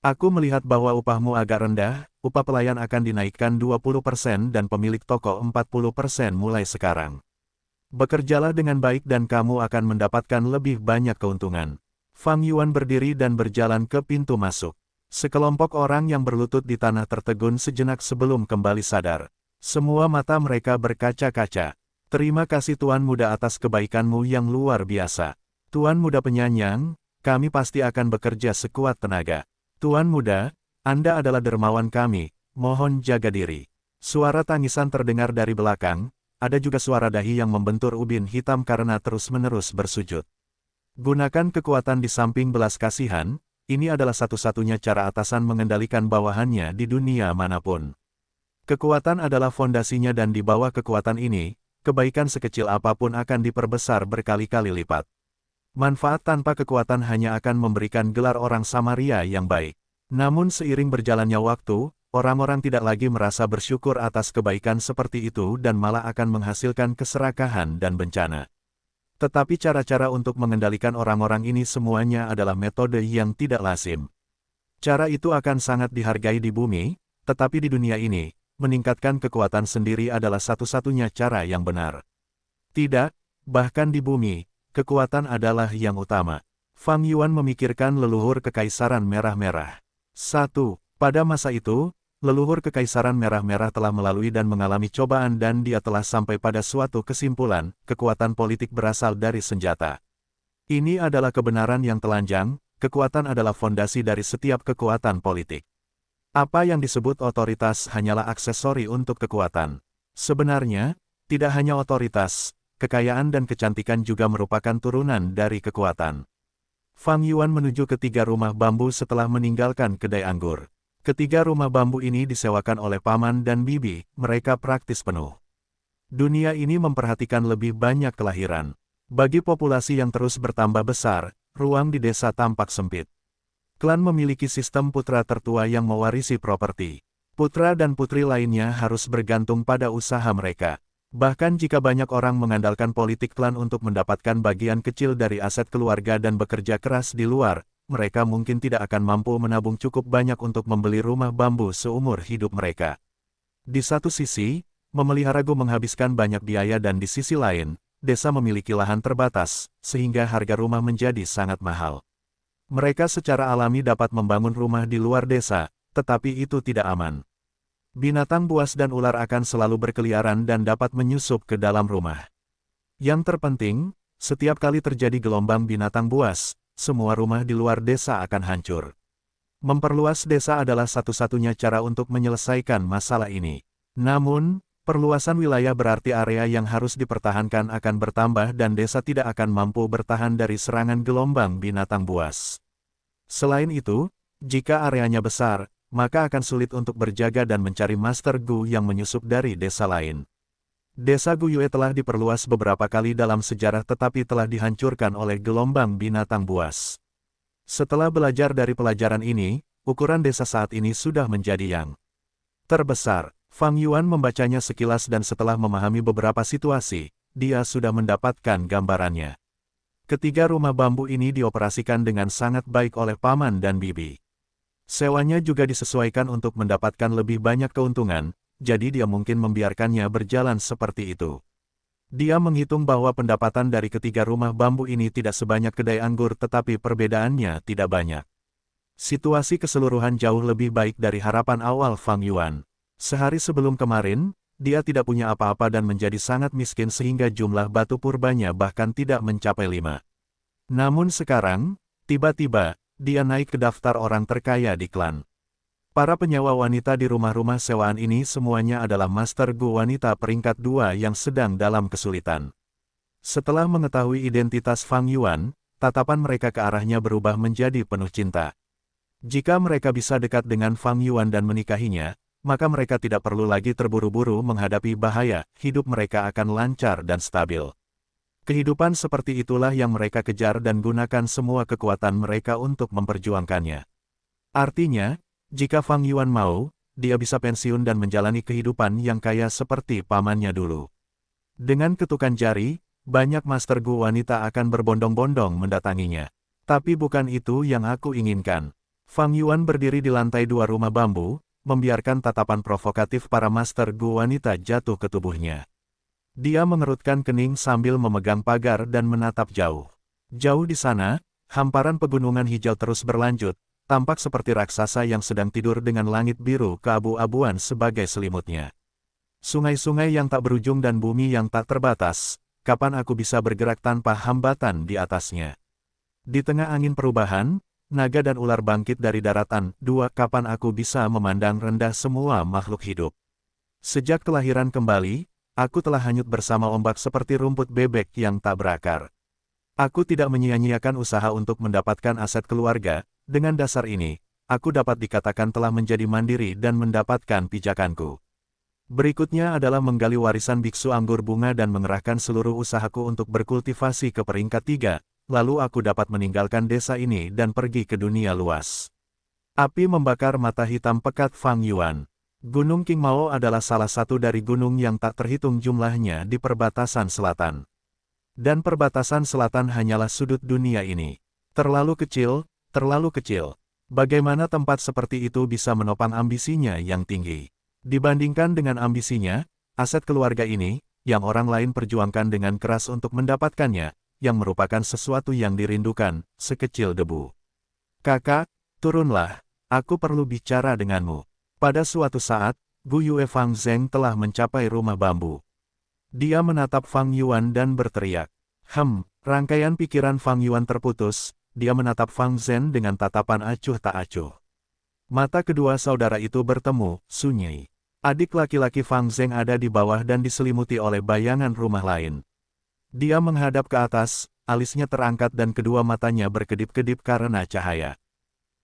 Aku melihat bahwa upahmu agak rendah, upah pelayan akan dinaikkan 20% dan pemilik toko 40% mulai sekarang. Bekerjalah dengan baik dan kamu akan mendapatkan lebih banyak keuntungan. Fang Yuan berdiri dan berjalan ke pintu masuk. Sekelompok orang yang berlutut di tanah tertegun sejenak sebelum kembali sadar. Semua mata mereka berkaca-kaca. Terima kasih Tuan Muda atas kebaikanmu yang luar biasa. Tuan Muda penyayang, kami pasti akan bekerja sekuat tenaga. Tuan Muda, Anda adalah dermawan kami, mohon jaga diri. Suara tangisan terdengar dari belakang, ada juga suara dahi yang membentur ubin hitam karena terus-menerus bersujud. Gunakan kekuatan di samping belas kasihan, ini adalah satu-satunya cara atasan mengendalikan bawahannya di dunia manapun. Kekuatan adalah fondasinya dan di bawah kekuatan ini, kebaikan sekecil apapun akan diperbesar berkali-kali lipat. Manfaat tanpa kekuatan hanya akan memberikan gelar orang Samaria yang baik. Namun seiring berjalannya waktu, orang-orang tidak lagi merasa bersyukur atas kebaikan seperti itu dan malah akan menghasilkan keserakahan dan bencana. Tetapi cara-cara untuk mengendalikan orang-orang ini semuanya adalah metode yang tidak lazim. Cara itu akan sangat dihargai di bumi, tetapi di dunia ini, meningkatkan kekuatan sendiri adalah satu-satunya cara yang benar. Tidak, bahkan di bumi, kekuatan adalah yang utama. Fang Yuan memikirkan leluhur Kekaisaran Merah-Merah. 1. Pada masa itu, leluhur Kekaisaran Merah-Merah telah melalui dan mengalami cobaan dan dia telah sampai pada suatu kesimpulan, kekuatan politik berasal dari senjata. Ini adalah kebenaran yang telanjang, kekuatan adalah fondasi dari setiap kekuatan politik. Apa yang disebut otoritas hanyalah aksesori untuk kekuatan. Sebenarnya, tidak hanya otoritas, kekayaan dan kecantikan juga merupakan turunan dari kekuatan. Fang Yuan menuju ke 3 rumah bambu setelah meninggalkan kedai anggur. Ketiga rumah bambu ini disewakan oleh paman dan bibi, mereka praktis penuh. Dunia ini memperhatikan lebih banyak kelahiran. Bagi populasi yang terus bertambah besar, ruang di desa tampak sempit. Klan memiliki sistem putra tertua yang mewarisi properti. Putra dan putri lainnya harus bergantung pada usaha mereka. Bahkan jika banyak orang mengandalkan politik klan untuk mendapatkan bagian kecil dari aset keluarga dan bekerja keras di luar, mereka mungkin tidak akan mampu menabung cukup banyak untuk membeli rumah bambu seumur hidup mereka. Di satu sisi, memelihara gu menghabiskan banyak biaya dan di sisi lain, desa memiliki lahan terbatas, sehingga harga rumah menjadi sangat mahal. Mereka secara alami dapat membangun rumah di luar desa, tetapi itu tidak aman. Binatang buas dan ular akan selalu berkeliaran dan dapat menyusup ke dalam rumah. Yang terpenting, setiap kali terjadi gelombang binatang buas, semua rumah di luar desa akan hancur. Memperluas desa adalah satu-satunya cara untuk menyelesaikan masalah ini. Namun, perluasan wilayah berarti area yang harus dipertahankan akan bertambah dan desa tidak akan mampu bertahan dari serangan gelombang binatang buas. Selain itu, jika areanya besar, maka akan sulit untuk berjaga dan mencari Master Gu yang menyusup dari desa lain. Desa Guyue telah diperluas beberapa kali dalam sejarah tetapi telah dihancurkan oleh gelombang binatang buas. Setelah belajar dari pelajaran ini, ukuran desa saat ini sudah menjadi yang terbesar. Fang Yuan membacanya sekilas dan setelah memahami beberapa situasi, dia sudah mendapatkan gambarannya. Ketiga rumah bambu ini dioperasikan dengan sangat baik oleh paman dan bibi. Sewanya juga disesuaikan untuk mendapatkan lebih banyak keuntungan, jadi dia mungkin membiarkannya berjalan seperti itu. Dia menghitung bahwa pendapatan dari ketiga rumah bambu ini tidak sebanyak kedai anggur tetapi perbedaannya tidak banyak. Situasi keseluruhan jauh lebih baik dari harapan awal Fang Yuan. Sehari sebelum kemarin, dia tidak punya apa-apa dan menjadi sangat miskin sehingga jumlah batu purbanya bahkan tidak mencapai 5. Namun sekarang, tiba-tiba, dia naik ke daftar orang terkaya di klan. Para penyewa wanita di rumah-rumah sewaan ini semuanya adalah Master Gu wanita peringkat 2 yang sedang dalam kesulitan. Setelah mengetahui identitas Fang Yuan, tatapan mereka ke arahnya berubah menjadi penuh cinta. Jika mereka bisa dekat dengan Fang Yuan dan menikahinya, maka mereka tidak perlu lagi terburu-buru menghadapi bahaya, hidup mereka akan lancar dan stabil. Kehidupan seperti itulah yang mereka kejar dan gunakan semua kekuatan mereka untuk memperjuangkannya. Artinya, jika Fang Yuan mau, dia bisa pensiun dan menjalani kehidupan yang kaya seperti pamannya dulu. Dengan ketukan jari, banyak Master Gu wanita akan berbondong-bondong mendatanginya. Tapi bukan itu yang aku inginkan. Fang Yuan berdiri di lantai 2 rumah bambu, membiarkan tatapan provokatif para Master Gu wanita jatuh ke tubuhnya. Dia mengerutkan kening sambil memegang pagar dan menatap jauh. Jauh di sana, hamparan pegunungan hijau terus berlanjut, tampak seperti raksasa yang sedang tidur dengan langit biru keabu-abuan sebagai selimutnya. Sungai-sungai yang tak berujung dan bumi yang tak terbatas, kapan aku bisa bergerak tanpa hambatan di atasnya? Di tengah angin perubahan, naga dan ular bangkit dari daratan, kapan aku bisa memandang rendah semua makhluk hidup? Sejak kelahiran kembali, aku telah hanyut bersama ombak seperti rumput bebek yang tak berakar. Aku tidak menyia-nyiakan usaha untuk mendapatkan aset keluarga. Dengan dasar ini, aku dapat dikatakan telah menjadi mandiri dan mendapatkan pijakanku. Berikutnya adalah menggali warisan biksu anggur bunga dan mengerahkan seluruh usahaku untuk berkultivasi ke peringkat 3, lalu aku dapat meninggalkan desa ini dan pergi ke dunia luas. Api membakar mata hitam pekat Fang Yuan. Gunung Qingmao adalah salah satu dari gunung yang tak terhitung jumlahnya di perbatasan selatan. Dan perbatasan selatan hanyalah sudut dunia ini. Terlalu kecil. Terlalu kecil. Bagaimana tempat seperti itu bisa menopang ambisinya yang tinggi? Dibandingkan dengan ambisinya, aset keluarga ini, yang orang lain perjuangkan dengan keras untuk mendapatkannya, yang merupakan sesuatu yang dirindukan, sekecil debu. Kakak, turunlah, aku perlu bicara denganmu. Pada suatu saat, Gu Yue Fang Zeng telah mencapai rumah bambu. Dia menatap Fang Yuan dan berteriak. Rangkaian pikiran Fang Yuan terputus. Dia menatap Fang Zhen dengan tatapan acuh tak acuh. Mata kedua saudara itu bertemu, sunyi. Adik laki-laki Fang Zeng ada di bawah dan diselimuti oleh bayangan rumah lain. Dia menghadap ke atas, alisnya terangkat dan kedua matanya berkedip-kedip karena cahaya.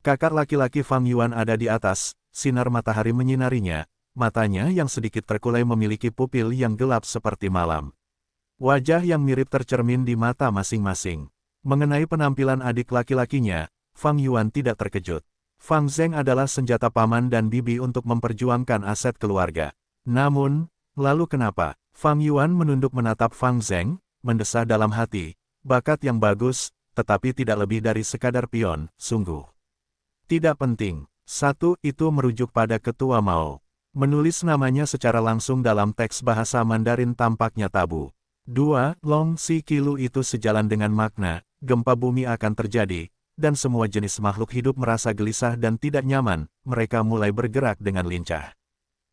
Kakak laki-laki Fang Yuan ada di atas, sinar matahari menyinarinya, matanya yang sedikit terkulai memiliki pupil yang gelap seperti malam. Wajah yang mirip tercermin di mata masing-masing. Mengenai penampilan adik laki-lakinya, Fang Yuan tidak terkejut. Fang Zeng adalah senjata paman dan bibi untuk memperjuangkan aset keluarga. Namun, lalu kenapa? Fang Yuan menunduk menatap Fang Zeng, mendesah dalam hati. Bakat yang bagus, tetapi tidak lebih dari sekadar pion, sungguh. Tidak penting. 1. Itu merujuk pada Ketua Mao. Menulis namanya secara langsung dalam teks bahasa Mandarin tampaknya tabu. 2. Long Si Qilu itu sejalan dengan makna, gempa bumi akan terjadi, dan semua jenis makhluk hidup merasa gelisah dan tidak nyaman, mereka mulai bergerak dengan lincah.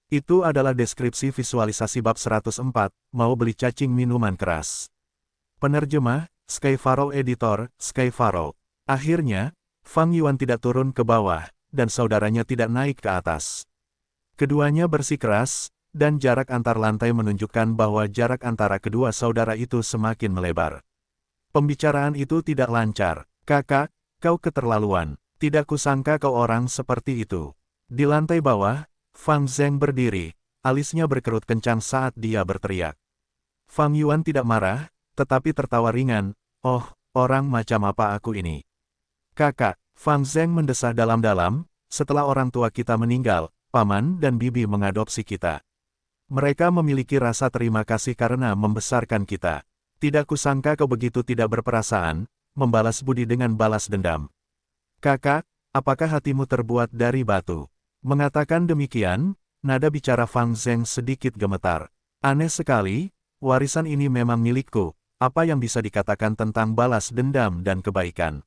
Itu adalah deskripsi visualisasi bab 104, mau beli cacing minuman keras. Penerjemah, Skyfaro Editor, Skyfaro. Akhirnya, Fang Yuan tidak turun ke bawah, dan saudaranya tidak naik ke atas. Keduanya bersikeras, dan jarak antar lantai menunjukkan bahwa jarak antara kedua saudara itu semakin melebar. Pembicaraan itu tidak lancar. Kakak, kau keterlaluan. Tidak kusangka kau orang seperti itu. Di lantai bawah, Fang Zheng berdiri, alisnya berkerut kencang saat dia berteriak. Fang Yuan tidak marah, tetapi tertawa ringan. Oh, orang macam apa aku ini? Kakak, Fang Zheng mendesah dalam-dalam, setelah orang tua kita meninggal, paman dan bibi mengadopsi kita. Mereka memiliki rasa terima kasih karena membesarkan kita. Tidak kusangka kau begitu tidak berperasaan, membalas budi dengan balas dendam. Kakak, apakah hatimu terbuat dari batu? Mengatakan demikian, nada bicara Fang Zheng sedikit gemetar. Aneh sekali, warisan ini memang milikku, apa yang bisa dikatakan tentang balas dendam dan kebaikan?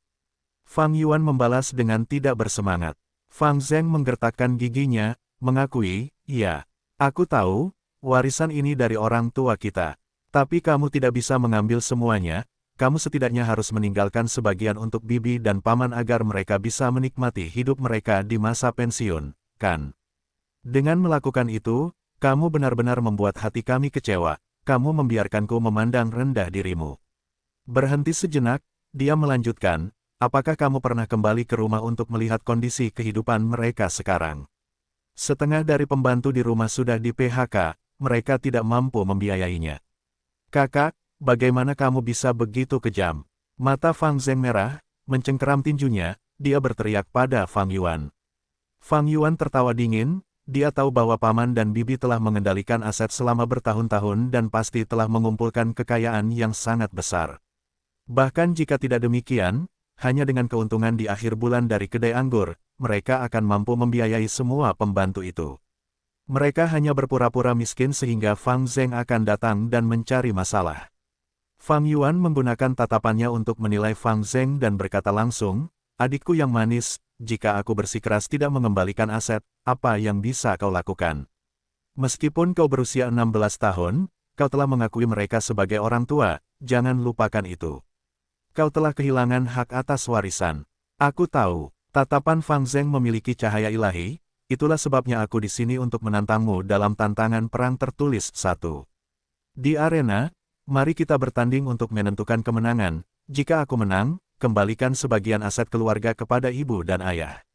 Fang Yuan membalas dengan tidak bersemangat. Fang Zheng menggertakkan giginya, mengakui, iya, aku tahu, warisan ini dari orang tua kita. Tapi kamu tidak bisa mengambil semuanya, kamu setidaknya harus meninggalkan sebagian untuk bibi dan paman agar mereka bisa menikmati hidup mereka di masa pensiun, kan? Dengan melakukan itu, kamu benar-benar membuat hati kami kecewa, kamu membiarkanku memandang rendah dirimu. Berhenti sejenak, dia melanjutkan, apakah kamu pernah kembali ke rumah untuk melihat kondisi kehidupan mereka sekarang? Setengah dari pembantu di rumah sudah di PHK, mereka tidak mampu membiayainya. Kakak, bagaimana kamu bisa begitu kejam? Mata Fang Zheng merah, mencengkeram tinjunya, dia berteriak pada Fang Yuan. Fang Yuan tertawa dingin, dia tahu bahwa paman dan bibi telah mengendalikan aset selama bertahun-tahun dan pasti telah mengumpulkan kekayaan yang sangat besar. Bahkan jika tidak demikian, hanya dengan keuntungan di akhir bulan dari kedai anggur, mereka akan mampu membiayai semua pembantu itu. Mereka hanya berpura-pura miskin sehingga Fang Zheng akan datang dan mencari masalah. Fang Yuan menggunakan tatapannya untuk menilai Fang Zheng dan berkata langsung, adikku yang manis, jika aku bersikeras tidak mengembalikan aset, apa yang bisa kau lakukan? Meskipun kau berusia 16 tahun, kau telah mengakui mereka sebagai orang tua, jangan lupakan itu. Kau telah kehilangan hak atas warisan. Aku tahu, tatapan Fang Zheng memiliki cahaya ilahi, itulah sebabnya aku di sini untuk menantangmu dalam tantangan perang tertulis 1. Di arena, mari kita bertanding untuk menentukan kemenangan, jika aku menang, kembalikan sebagian aset keluarga kepada ibu dan ayah.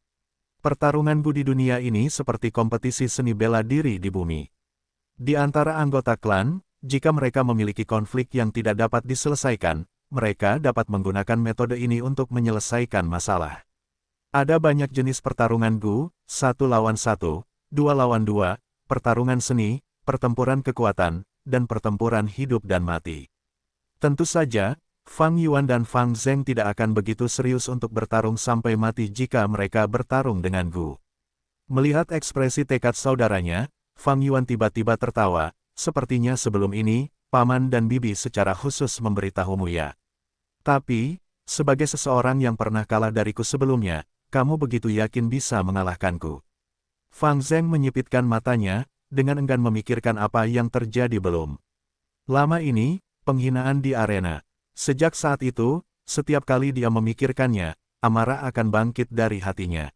Pertarunganku di dunia ini seperti kompetisi seni bela diri di bumi. Di antara anggota klan, jika mereka memiliki konflik yang tidak dapat diselesaikan, mereka dapat menggunakan metode ini untuk menyelesaikan masalah. Ada banyak jenis pertarungan Gu, 1 lawan 1, 2 lawan 2, pertarungan seni, pertempuran kekuatan, dan pertempuran hidup dan mati. Tentu saja, Fang Yuan dan Fang Zheng tidak akan begitu serius untuk bertarung sampai mati jika mereka bertarung dengan Gu. Melihat ekspresi tekad saudaranya, Fang Yuan tiba-tiba tertawa, sepertinya sebelum ini, paman dan bibi secara khusus memberitahumu ya. Tapi, sebagai seseorang yang pernah kalah dariku sebelumnya, kamu begitu yakin bisa mengalahkanku. Fang Zheng menyipitkan matanya, dengan enggan memikirkan apa yang terjadi belum. Lama ini, penghinaan di arena. Sejak saat itu, setiap kali dia memikirkannya, amarah akan bangkit dari hatinya.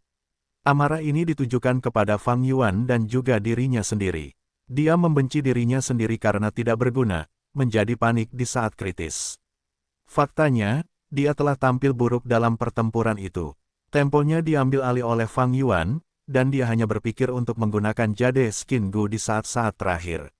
Amarah ini ditujukan kepada Fang Yuan dan juga dirinya sendiri. Dia membenci dirinya sendiri karena tidak berguna, menjadi panik di saat kritis. Faktanya, dia telah tampil buruk dalam pertempuran itu. Temponya diambil alih oleh Fang Yuan, dan dia hanya berpikir untuk menggunakan jade skin Gu di saat-saat terakhir.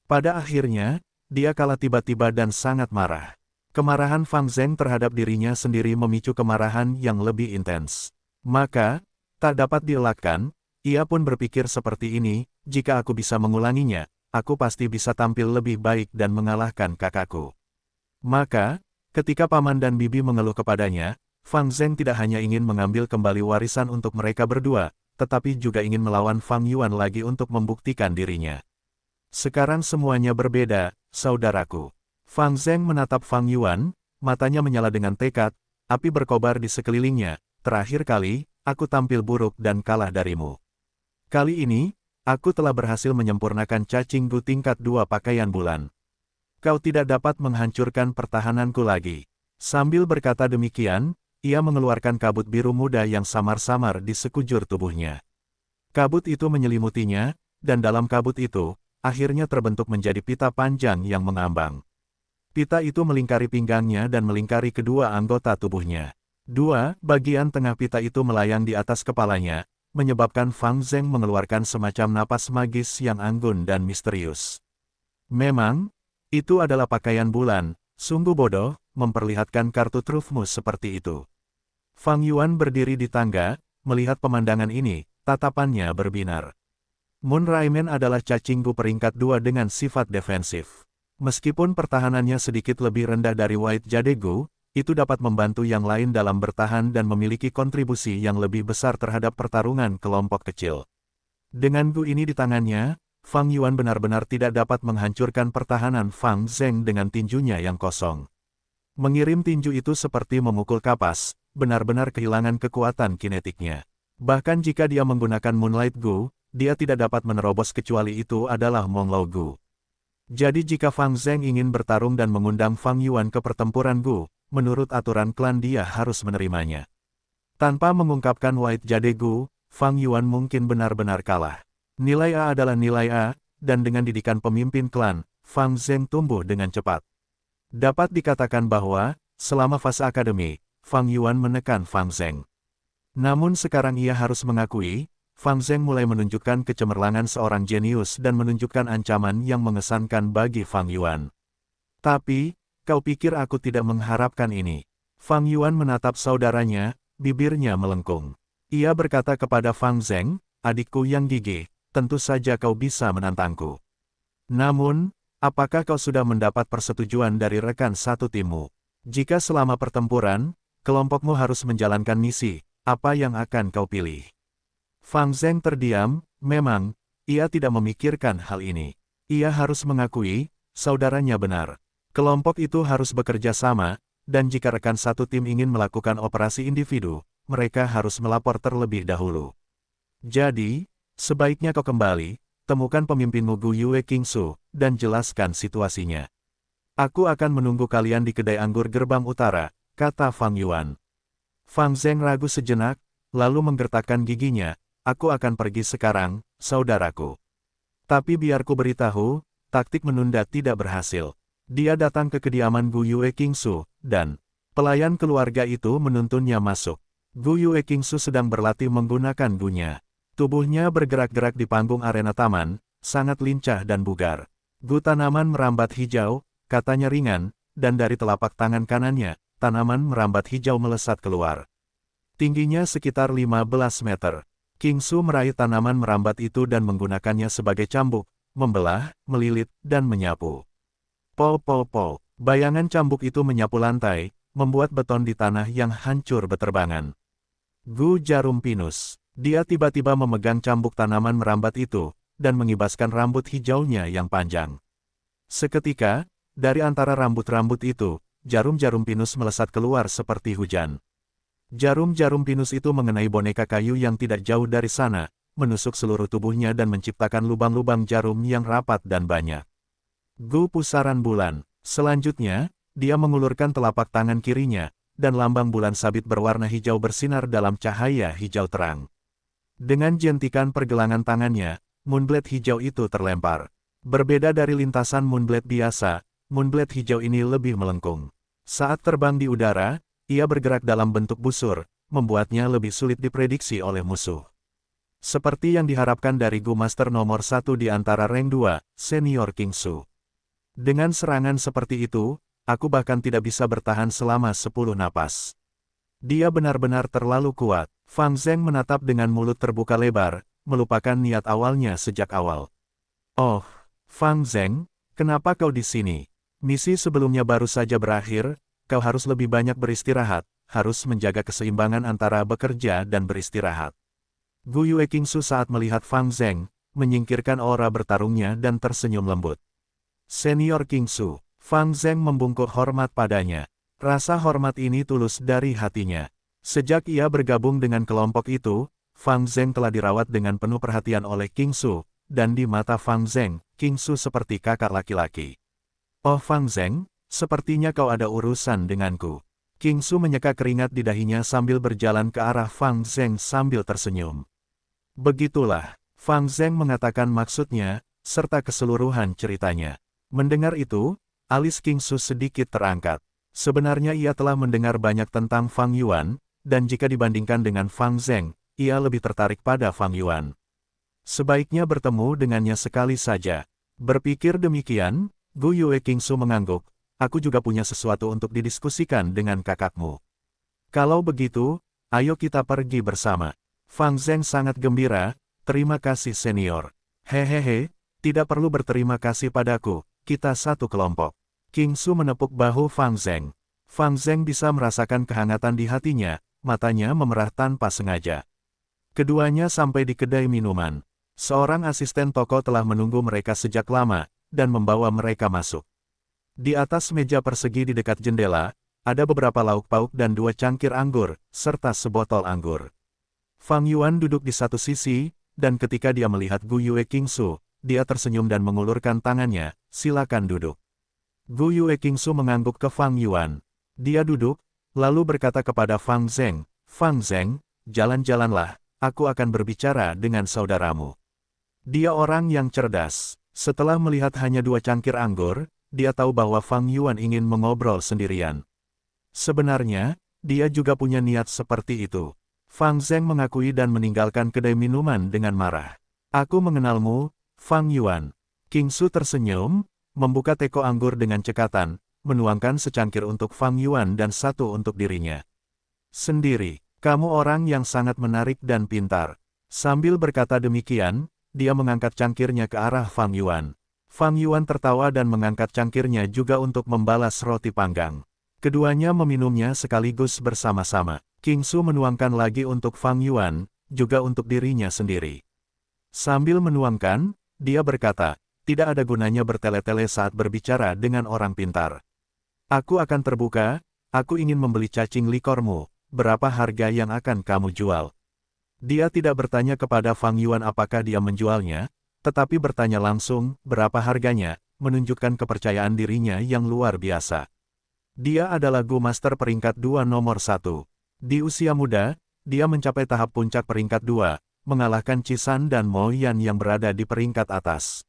Pada akhirnya, dia kalah tiba-tiba dan sangat marah. Kemarahan Fang Zheng terhadap dirinya sendiri memicu kemarahan yang lebih intens. Maka, tak dapat dielakkan, ia pun berpikir seperti ini, jika aku bisa mengulanginya, aku pasti bisa tampil lebih baik dan mengalahkan kakakku. Maka, Ketika paman dan bibi mengeluh kepadanya, Fang Zheng tidak hanya ingin mengambil kembali warisan untuk mereka berdua, tetapi juga ingin melawan Fang Yuan lagi untuk membuktikan dirinya. Sekarang semuanya berbeda, saudaraku. Fang Zheng menatap Fang Yuan, matanya menyala dengan tekad, api berkobar di sekelilingnya. Terakhir kali, aku tampil buruk dan kalah darimu. Kali ini, aku telah berhasil menyempurnakan cacing gu tingkat 2 pakaian bulan. Kau tidak dapat menghancurkan pertahananku lagi. Sambil berkata demikian, ia mengeluarkan kabut biru muda yang samar-samar di sekujur tubuhnya. Kabut itu menyelimutinya, dan dalam kabut itu, akhirnya terbentuk menjadi pita panjang yang mengambang. Pita itu melingkari pinggangnya dan melingkari kedua anggota tubuhnya. Bagian tengah pita itu melayang di atas kepalanya, menyebabkan Fang Zheng mengeluarkan semacam napas magis yang anggun dan misterius. Memang, itu adalah pakaian bulan, sungguh bodoh, memperlihatkan kartu trufmu seperti itu. Fang Yuan berdiri di tangga, melihat pemandangan ini, tatapannya berbinar. Moon Raimen adalah cacing gu peringkat 2 dengan sifat defensif. Meskipun pertahanannya sedikit lebih rendah dari White Jade Gu, itu dapat membantu yang lain dalam bertahan dan memiliki kontribusi yang lebih besar terhadap pertarungan kelompok kecil. Dengan gu ini di tangannya, Fang Yuan benar-benar tidak dapat menghancurkan pertahanan Fang Zheng dengan tinjunya yang kosong. Mengirim tinju itu seperti memukul kapas, benar-benar kehilangan kekuatan kinetiknya. Bahkan jika dia menggunakan Moonlight Gu, dia tidak dapat menerobos kecuali itu adalah Monglao Gu. Jadi jika Fang Zheng ingin bertarung dan mengundang Fang Yuan ke pertempuran Gu, menurut aturan klan dia harus menerimanya. Tanpa mengungkapkan White Jade Gu, Fang Yuan mungkin benar-benar kalah. Nilai A adalah nilai A, dan dengan didikan pemimpin klan, Fang Zheng tumbuh dengan cepat. Dapat dikatakan bahwa, selama fase akademi, Fang Yuan menekan Fang Zheng. Namun sekarang ia harus mengakui, Fang Zheng mulai menunjukkan kecemerlangan seorang jenius dan menunjukkan ancaman yang mengesankan bagi Fang Yuan. Tapi, kau pikir aku tidak mengharapkan ini? Fang Yuan menatap saudaranya, bibirnya melengkung. Ia berkata kepada Fang Zheng, adikku yang gigih, tentu saja kau bisa menantangku. Namun, apakah kau sudah mendapat persetujuan dari rekan satu timmu? Jika selama pertempuran, kelompokmu harus menjalankan misi, apa yang akan kau pilih? Fang Zheng terdiam, memang, ia tidak memikirkan hal ini. Ia harus mengakui, saudaranya benar. Kelompok itu harus bekerja sama, dan jika rekan satu tim ingin melakukan operasi individu, mereka harus melapor terlebih dahulu. Jadi, sebaiknya kau kembali, temukan pemimpinmu Gu Yue Qingsu, dan jelaskan situasinya. Aku akan menunggu kalian di kedai anggur gerbang utara, kata Fang Yuan. Fang Zheng ragu sejenak, lalu menggertakkan giginya, aku akan pergi sekarang, saudaraku. Tapi biar ku beritahu, taktik menunda tidak berhasil. Dia datang ke kediaman Gu Yue Qingsu, dan pelayan keluarga itu menuntunnya masuk. Gu Yue Qingsu sedang berlatih menggunakan gunya. Tubuhnya bergerak-gerak di panggung arena taman, sangat lincah dan bugar. Gu tanaman merambat hijau, katanya ringan, dan dari telapak tangan kanannya, tanaman merambat hijau melesat keluar. Tingginya sekitar 15 meter. Qingsu meraih tanaman merambat itu dan menggunakannya sebagai cambuk, membelah, melilit, dan menyapu. Pol pol pol, bayangan cambuk itu menyapu lantai, membuat beton di tanah yang hancur beterbangan. Gu jarum pinus. Dia tiba-tiba memegang cambuk tanaman merambat itu, dan mengibaskan rambut hijaunya yang panjang. Seketika, dari antara rambut-rambut itu, jarum-jarum pinus melesat keluar seperti hujan. Jarum-jarum pinus itu mengenai boneka kayu yang tidak jauh dari sana, menusuk seluruh tubuhnya dan menciptakan lubang-lubang jarum yang rapat dan banyak. Gu pusaran bulan. Selanjutnya, dia mengulurkan telapak tangan kirinya, dan lambang bulan sabit berwarna hijau bersinar dalam cahaya hijau terang. Dengan jentikan pergelangan tangannya, Moonblade hijau itu terlempar. Berbeda dari lintasan Moonblade biasa, Moonblade hijau ini lebih melengkung. Saat terbang di udara, ia bergerak dalam bentuk busur, membuatnya lebih sulit diprediksi oleh musuh. Seperti yang diharapkan dari Gu Master nomor 1 di antara rank 2, Senior Qingsu. Dengan serangan seperti itu, aku bahkan tidak bisa bertahan selama 10 napas. Dia benar-benar terlalu kuat. Fang Zheng menatap dengan mulut terbuka lebar, melupakan niat awalnya sejak awal. Oh, Fang Zheng, kenapa kau di sini? Misi sebelumnya baru saja berakhir, kau harus lebih banyak beristirahat, harus menjaga keseimbangan antara bekerja dan beristirahat. Gu Yue Qingsu saat melihat Fang Zheng, menyingkirkan aura bertarungnya dan tersenyum lembut. Senior Qingsu, Fang Zheng membungkuk hormat padanya. Rasa hormat ini tulus dari hatinya. Sejak ia bergabung dengan kelompok itu, Fang Zheng telah dirawat dengan penuh perhatian oleh Qingsu, dan di mata Fang Zheng, Qingsu seperti kakak laki-laki. Oh Fang Zheng, sepertinya kau ada urusan denganku. Qingsu menyeka keringat di dahinya sambil berjalan ke arah Fang Zheng sambil tersenyum. Begitulah, Fang Zheng mengatakan maksudnya, serta keseluruhan ceritanya. Mendengar itu, alis Qingsu sedikit terangkat. Sebenarnya ia telah mendengar banyak tentang Fang Yuan, dan jika dibandingkan dengan Fang Zheng, ia lebih tertarik pada Fang Yuan. Sebaiknya bertemu dengannya sekali saja. Berpikir demikian, Gu Yue Qingsu mengangguk, aku juga punya sesuatu untuk didiskusikan dengan kakakmu. Kalau begitu, ayo kita pergi bersama. Fang Zheng sangat gembira, terima kasih senior. Hehehe, tidak perlu berterima kasih padaku, kita satu kelompok. Qingsu menepuk bahu Fang Zheng. Fang Zheng bisa merasakan kehangatan di hatinya, matanya memerah tanpa sengaja. Keduanya sampai di kedai minuman. Seorang asisten toko telah menunggu mereka sejak lama, dan membawa mereka masuk. Di atas meja persegi di dekat jendela, ada beberapa lauk pauk dan 2 cangkir anggur, serta sebotol anggur. Fang Yuan duduk di satu sisi, dan ketika dia melihat Gu Yue Qingsu, dia tersenyum dan mengulurkan tangannya, silakan duduk. Gu Yue Qingsu mengangguk ke Fang Yuan. Dia duduk, lalu berkata kepada Fang Zheng, Fang Zheng, jalan-jalanlah, aku akan berbicara dengan saudaramu. Dia orang yang cerdas. Setelah melihat hanya 2 cangkir anggur, dia tahu bahwa Fang Yuan ingin mengobrol sendirian. Sebenarnya, dia juga punya niat seperti itu. Fang Zheng mengakui dan meninggalkan kedai minuman dengan marah. Aku mengenalmu, Fang Yuan. Qingsu tersenyum, membuka teko anggur dengan cekatan, menuangkan secangkir untuk Fang Yuan dan 1 untuk dirinya. Sendiri, kamu orang yang sangat menarik dan pintar. Sambil berkata demikian, dia mengangkat cangkirnya ke arah Fang Yuan. Fang Yuan tertawa dan mengangkat cangkirnya juga untuk membalas roti panggang. Keduanya meminumnya sekaligus bersama-sama. Qingsu menuangkan lagi untuk Fang Yuan, juga untuk dirinya sendiri. Sambil menuangkan, dia berkata, tidak ada gunanya bertele-tele saat berbicara dengan orang pintar. Aku akan terbuka, aku ingin membeli cacing likormu, berapa harga yang akan kamu jual? Dia tidak bertanya kepada Fang Yuan apakah dia menjualnya, tetapi bertanya langsung, berapa harganya, menunjukkan kepercayaan dirinya yang luar biasa. Dia adalah Gu Master peringkat 2 nomor 1. Di usia muda, dia mencapai tahap puncak peringkat 2, mengalahkan Qisan dan Mo Yan yang berada di peringkat atas.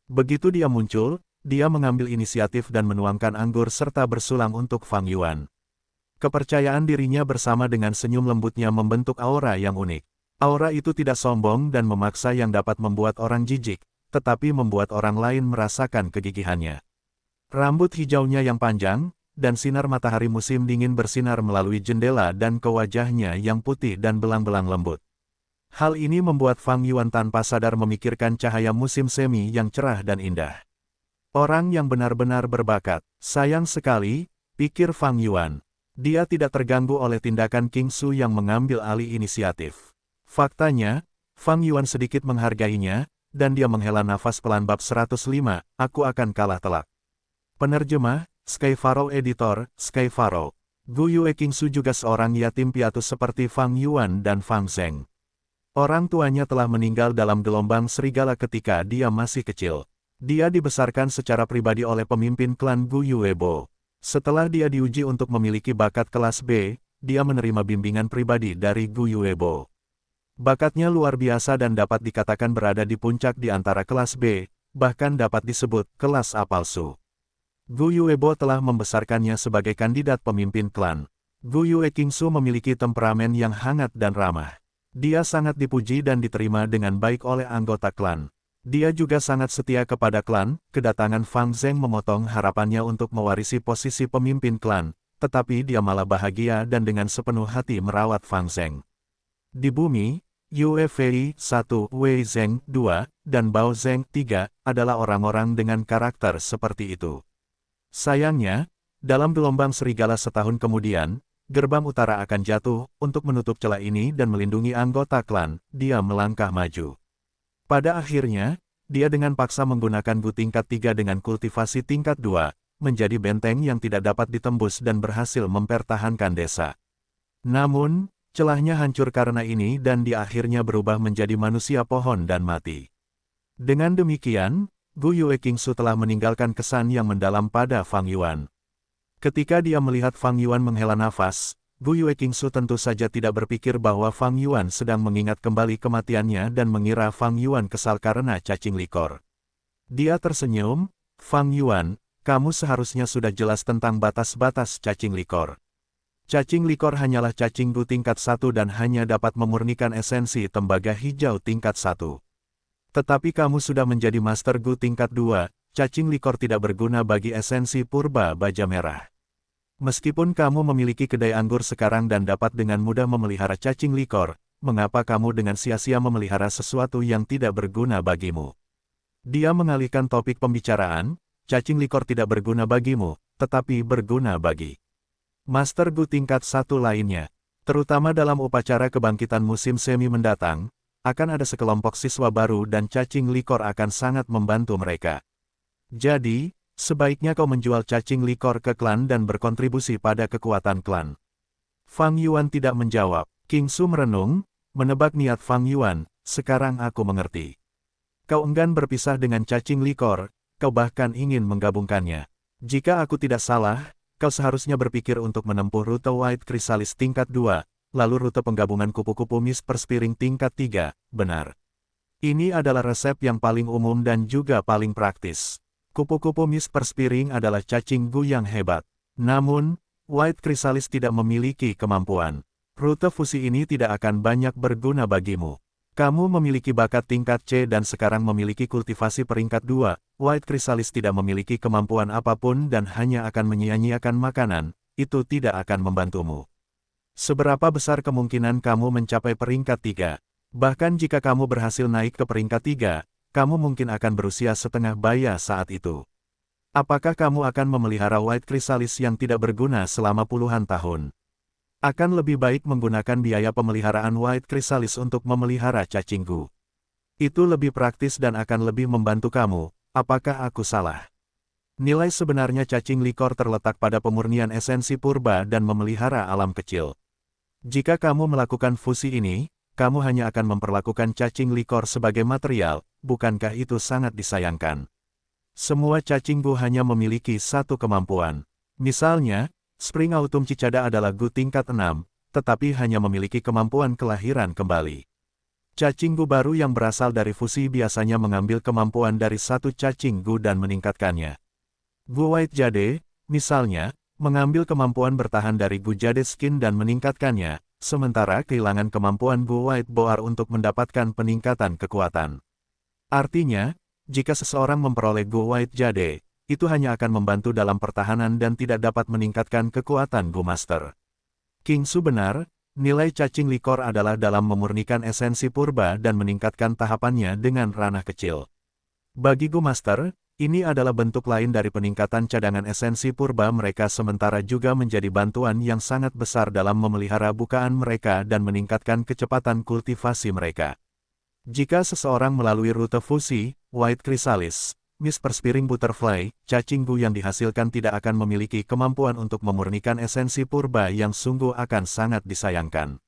Begitu dia muncul, dia mengambil inisiatif dan menuangkan anggur serta bersulang untuk Fang Yuan. Kepercayaan dirinya bersama dengan senyum lembutnya membentuk aura yang unik. Aura itu tidak sombong dan memaksa yang dapat membuat orang jijik, tetapi membuat orang lain merasakan kegigihannya. Rambut hijaunya yang panjang, dan sinar matahari musim dingin bersinar melalui jendela dan ke wajahnya yang putih dan belang-belang lembut. Hal ini membuat Fang Yuan tanpa sadar memikirkan cahaya musim semi yang cerah dan indah. Orang yang benar-benar berbakat. Sayang sekali, pikir Fang Yuan. Dia tidak terganggu oleh tindakan Qingsu yang mengambil alih inisiatif. Faktanya, Fang Yuan sedikit menghargainya, dan dia menghela nafas pelan bab 105, aku akan kalah telak. Penerjemah, Skyfaro Editor, Skyfaro. Gu Yue Qingsu juga seorang yatim piatu seperti Fang Yuan dan Fang Zheng. Orang tuanya telah meninggal dalam gelombang serigala ketika dia masih kecil. Dia dibesarkan secara pribadi oleh pemimpin klan Gu Yuebo. Setelah dia diuji untuk memiliki bakat kelas B, dia menerima bimbingan pribadi dari Gu Yuebo. Bakatnya luar biasa dan dapat dikatakan berada di puncak di antara kelas B, bahkan dapat disebut kelas A palsu. Gu Yuebo telah membesarkannya sebagai kandidat pemimpin klan. Gu Yue Qingsu memiliki temperamen yang hangat dan ramah. Dia sangat dipuji dan diterima dengan baik oleh anggota klan. Dia juga sangat setia kepada klan. Kedatangan Fang Zheng memotong harapannya untuk mewarisi posisi pemimpin klan, tetapi dia malah bahagia dan dengan sepenuh hati merawat Fang Zheng. Di bumi, Yue Fei 1, Wei Zheng 2, dan Bao Zheng 3 adalah orang-orang dengan karakter seperti itu. Sayangnya, Dalam gelombang serigala setahun kemudian, gerbang utara akan jatuh. Untuk menutup celah ini dan melindungi anggota klan, dia melangkah maju. Pada akhirnya, dia dengan paksa menggunakan Gu tingkat 3 dengan kultivasi tingkat 2, menjadi benteng yang tidak dapat ditembus dan berhasil mempertahankan desa. Namun, celahnya hancur karena ini dan dia akhirnya berubah menjadi manusia pohon dan mati. Dengan demikian, Gu Yue Qingsu telah meninggalkan kesan yang mendalam pada Fang Yuan. Ketika dia melihat Fang Yuan menghela nafas, Gu Yue Qingsu tentu saja tidak berpikir bahwa Fang Yuan sedang mengingat kembali kematiannya dan mengira Fang Yuan kesal karena cacing likor. Dia tersenyum, "Fang Yuan, kamu seharusnya sudah jelas tentang batas-batas cacing likor. Cacing likor hanyalah cacing Gu tingkat 1 dan hanya dapat memurnikan esensi tembaga hijau tingkat 1. Tetapi kamu sudah menjadi Master Gu tingkat 2, cacing likor tidak berguna bagi esensi purba baja merah. Meskipun kamu memiliki kedai anggur sekarang dan dapat dengan mudah memelihara cacing likor, mengapa kamu dengan sia-sia memelihara sesuatu yang tidak berguna bagimu?" Dia mengalihkan topik pembicaraan, "Cacing likor tidak berguna bagimu, tetapi berguna bagi Master Gu tingkat 1 lainnya. Terutama dalam upacara kebangkitan musim semi mendatang, akan ada sekelompok siswa baru dan cacing likor akan sangat membantu mereka. Jadi, sebaiknya kau menjual cacing likor ke klan dan berkontribusi pada kekuatan klan." Fang Yuan tidak menjawab. Qingsu merenung, menebak niat Fang Yuan, "Sekarang aku mengerti. Kau enggan berpisah dengan cacing likor, kau bahkan ingin menggabungkannya. Jika aku tidak salah, kau seharusnya berpikir untuk menempuh rute White Chrysalis tingkat 2, lalu rute penggabungan kupu-kupu Mist Perspiring tingkat 3, benar? Ini adalah resep yang paling umum dan juga paling praktis. Kupu-kupu Mist Perspiring adalah cacing Gu yang hebat. Namun, White Chrysalis tidak memiliki kemampuan. Rute fusi ini tidak akan banyak berguna bagimu. Kamu memiliki bakat tingkat C dan sekarang memiliki kultivasi peringkat 2, White Chrysalis tidak memiliki kemampuan apapun dan hanya akan menyia-nyiakan makanan, itu tidak akan membantumu. Seberapa besar kemungkinan kamu mencapai peringkat 3? Bahkan jika kamu berhasil naik ke peringkat 3, kamu mungkin akan berusia setengah baya saat itu. Apakah kamu akan memelihara White Chrysalis yang tidak berguna selama puluhan tahun? Akan lebih baik menggunakan biaya pemeliharaan White Chrysalis untuk memelihara cacing Gu. Itu lebih praktis dan akan lebih membantu kamu. Apakah aku salah? Nilai sebenarnya cacing likor terletak pada pemurnian esensi purba dan memelihara alam kecil. Jika kamu melakukan fusi ini, kamu hanya akan memperlakukan cacing likor sebagai material, bukankah itu sangat disayangkan? Semua cacing Gu hanya memiliki satu kemampuan. Misalnya, Spring Autumn Cicada adalah Gu tingkat 6, tetapi hanya memiliki kemampuan kelahiran kembali. Cacing Gu baru yang berasal dari fusi biasanya mengambil kemampuan dari satu cacing Gu dan meningkatkannya. Gu White Jade, misalnya, mengambil kemampuan bertahan dari Gu Jade Skin dan meningkatkannya, sementara kehilangan kemampuan Gu White Boar untuk mendapatkan peningkatan kekuatan. Artinya, jika seseorang memperoleh Gu White Jade, itu hanya akan membantu dalam pertahanan dan tidak dapat meningkatkan kekuatan Gu Master. Qingsu benar, nilai cacing likor adalah dalam memurnikan esensi purba dan meningkatkan tahapannya dengan ranah kecil. Bagi Gu Master, ini adalah bentuk lain dari peningkatan cadangan esensi purba mereka sementara juga menjadi bantuan yang sangat besar dalam memelihara bukaan mereka dan meningkatkan kecepatan kultivasi mereka. Jika seseorang melalui rute fusi, White Chrysalis, Mist Perspiring Butterfly, cacing Gu yang dihasilkan tidak akan memiliki kemampuan untuk memurnikan esensi purba yang sungguh akan sangat disayangkan.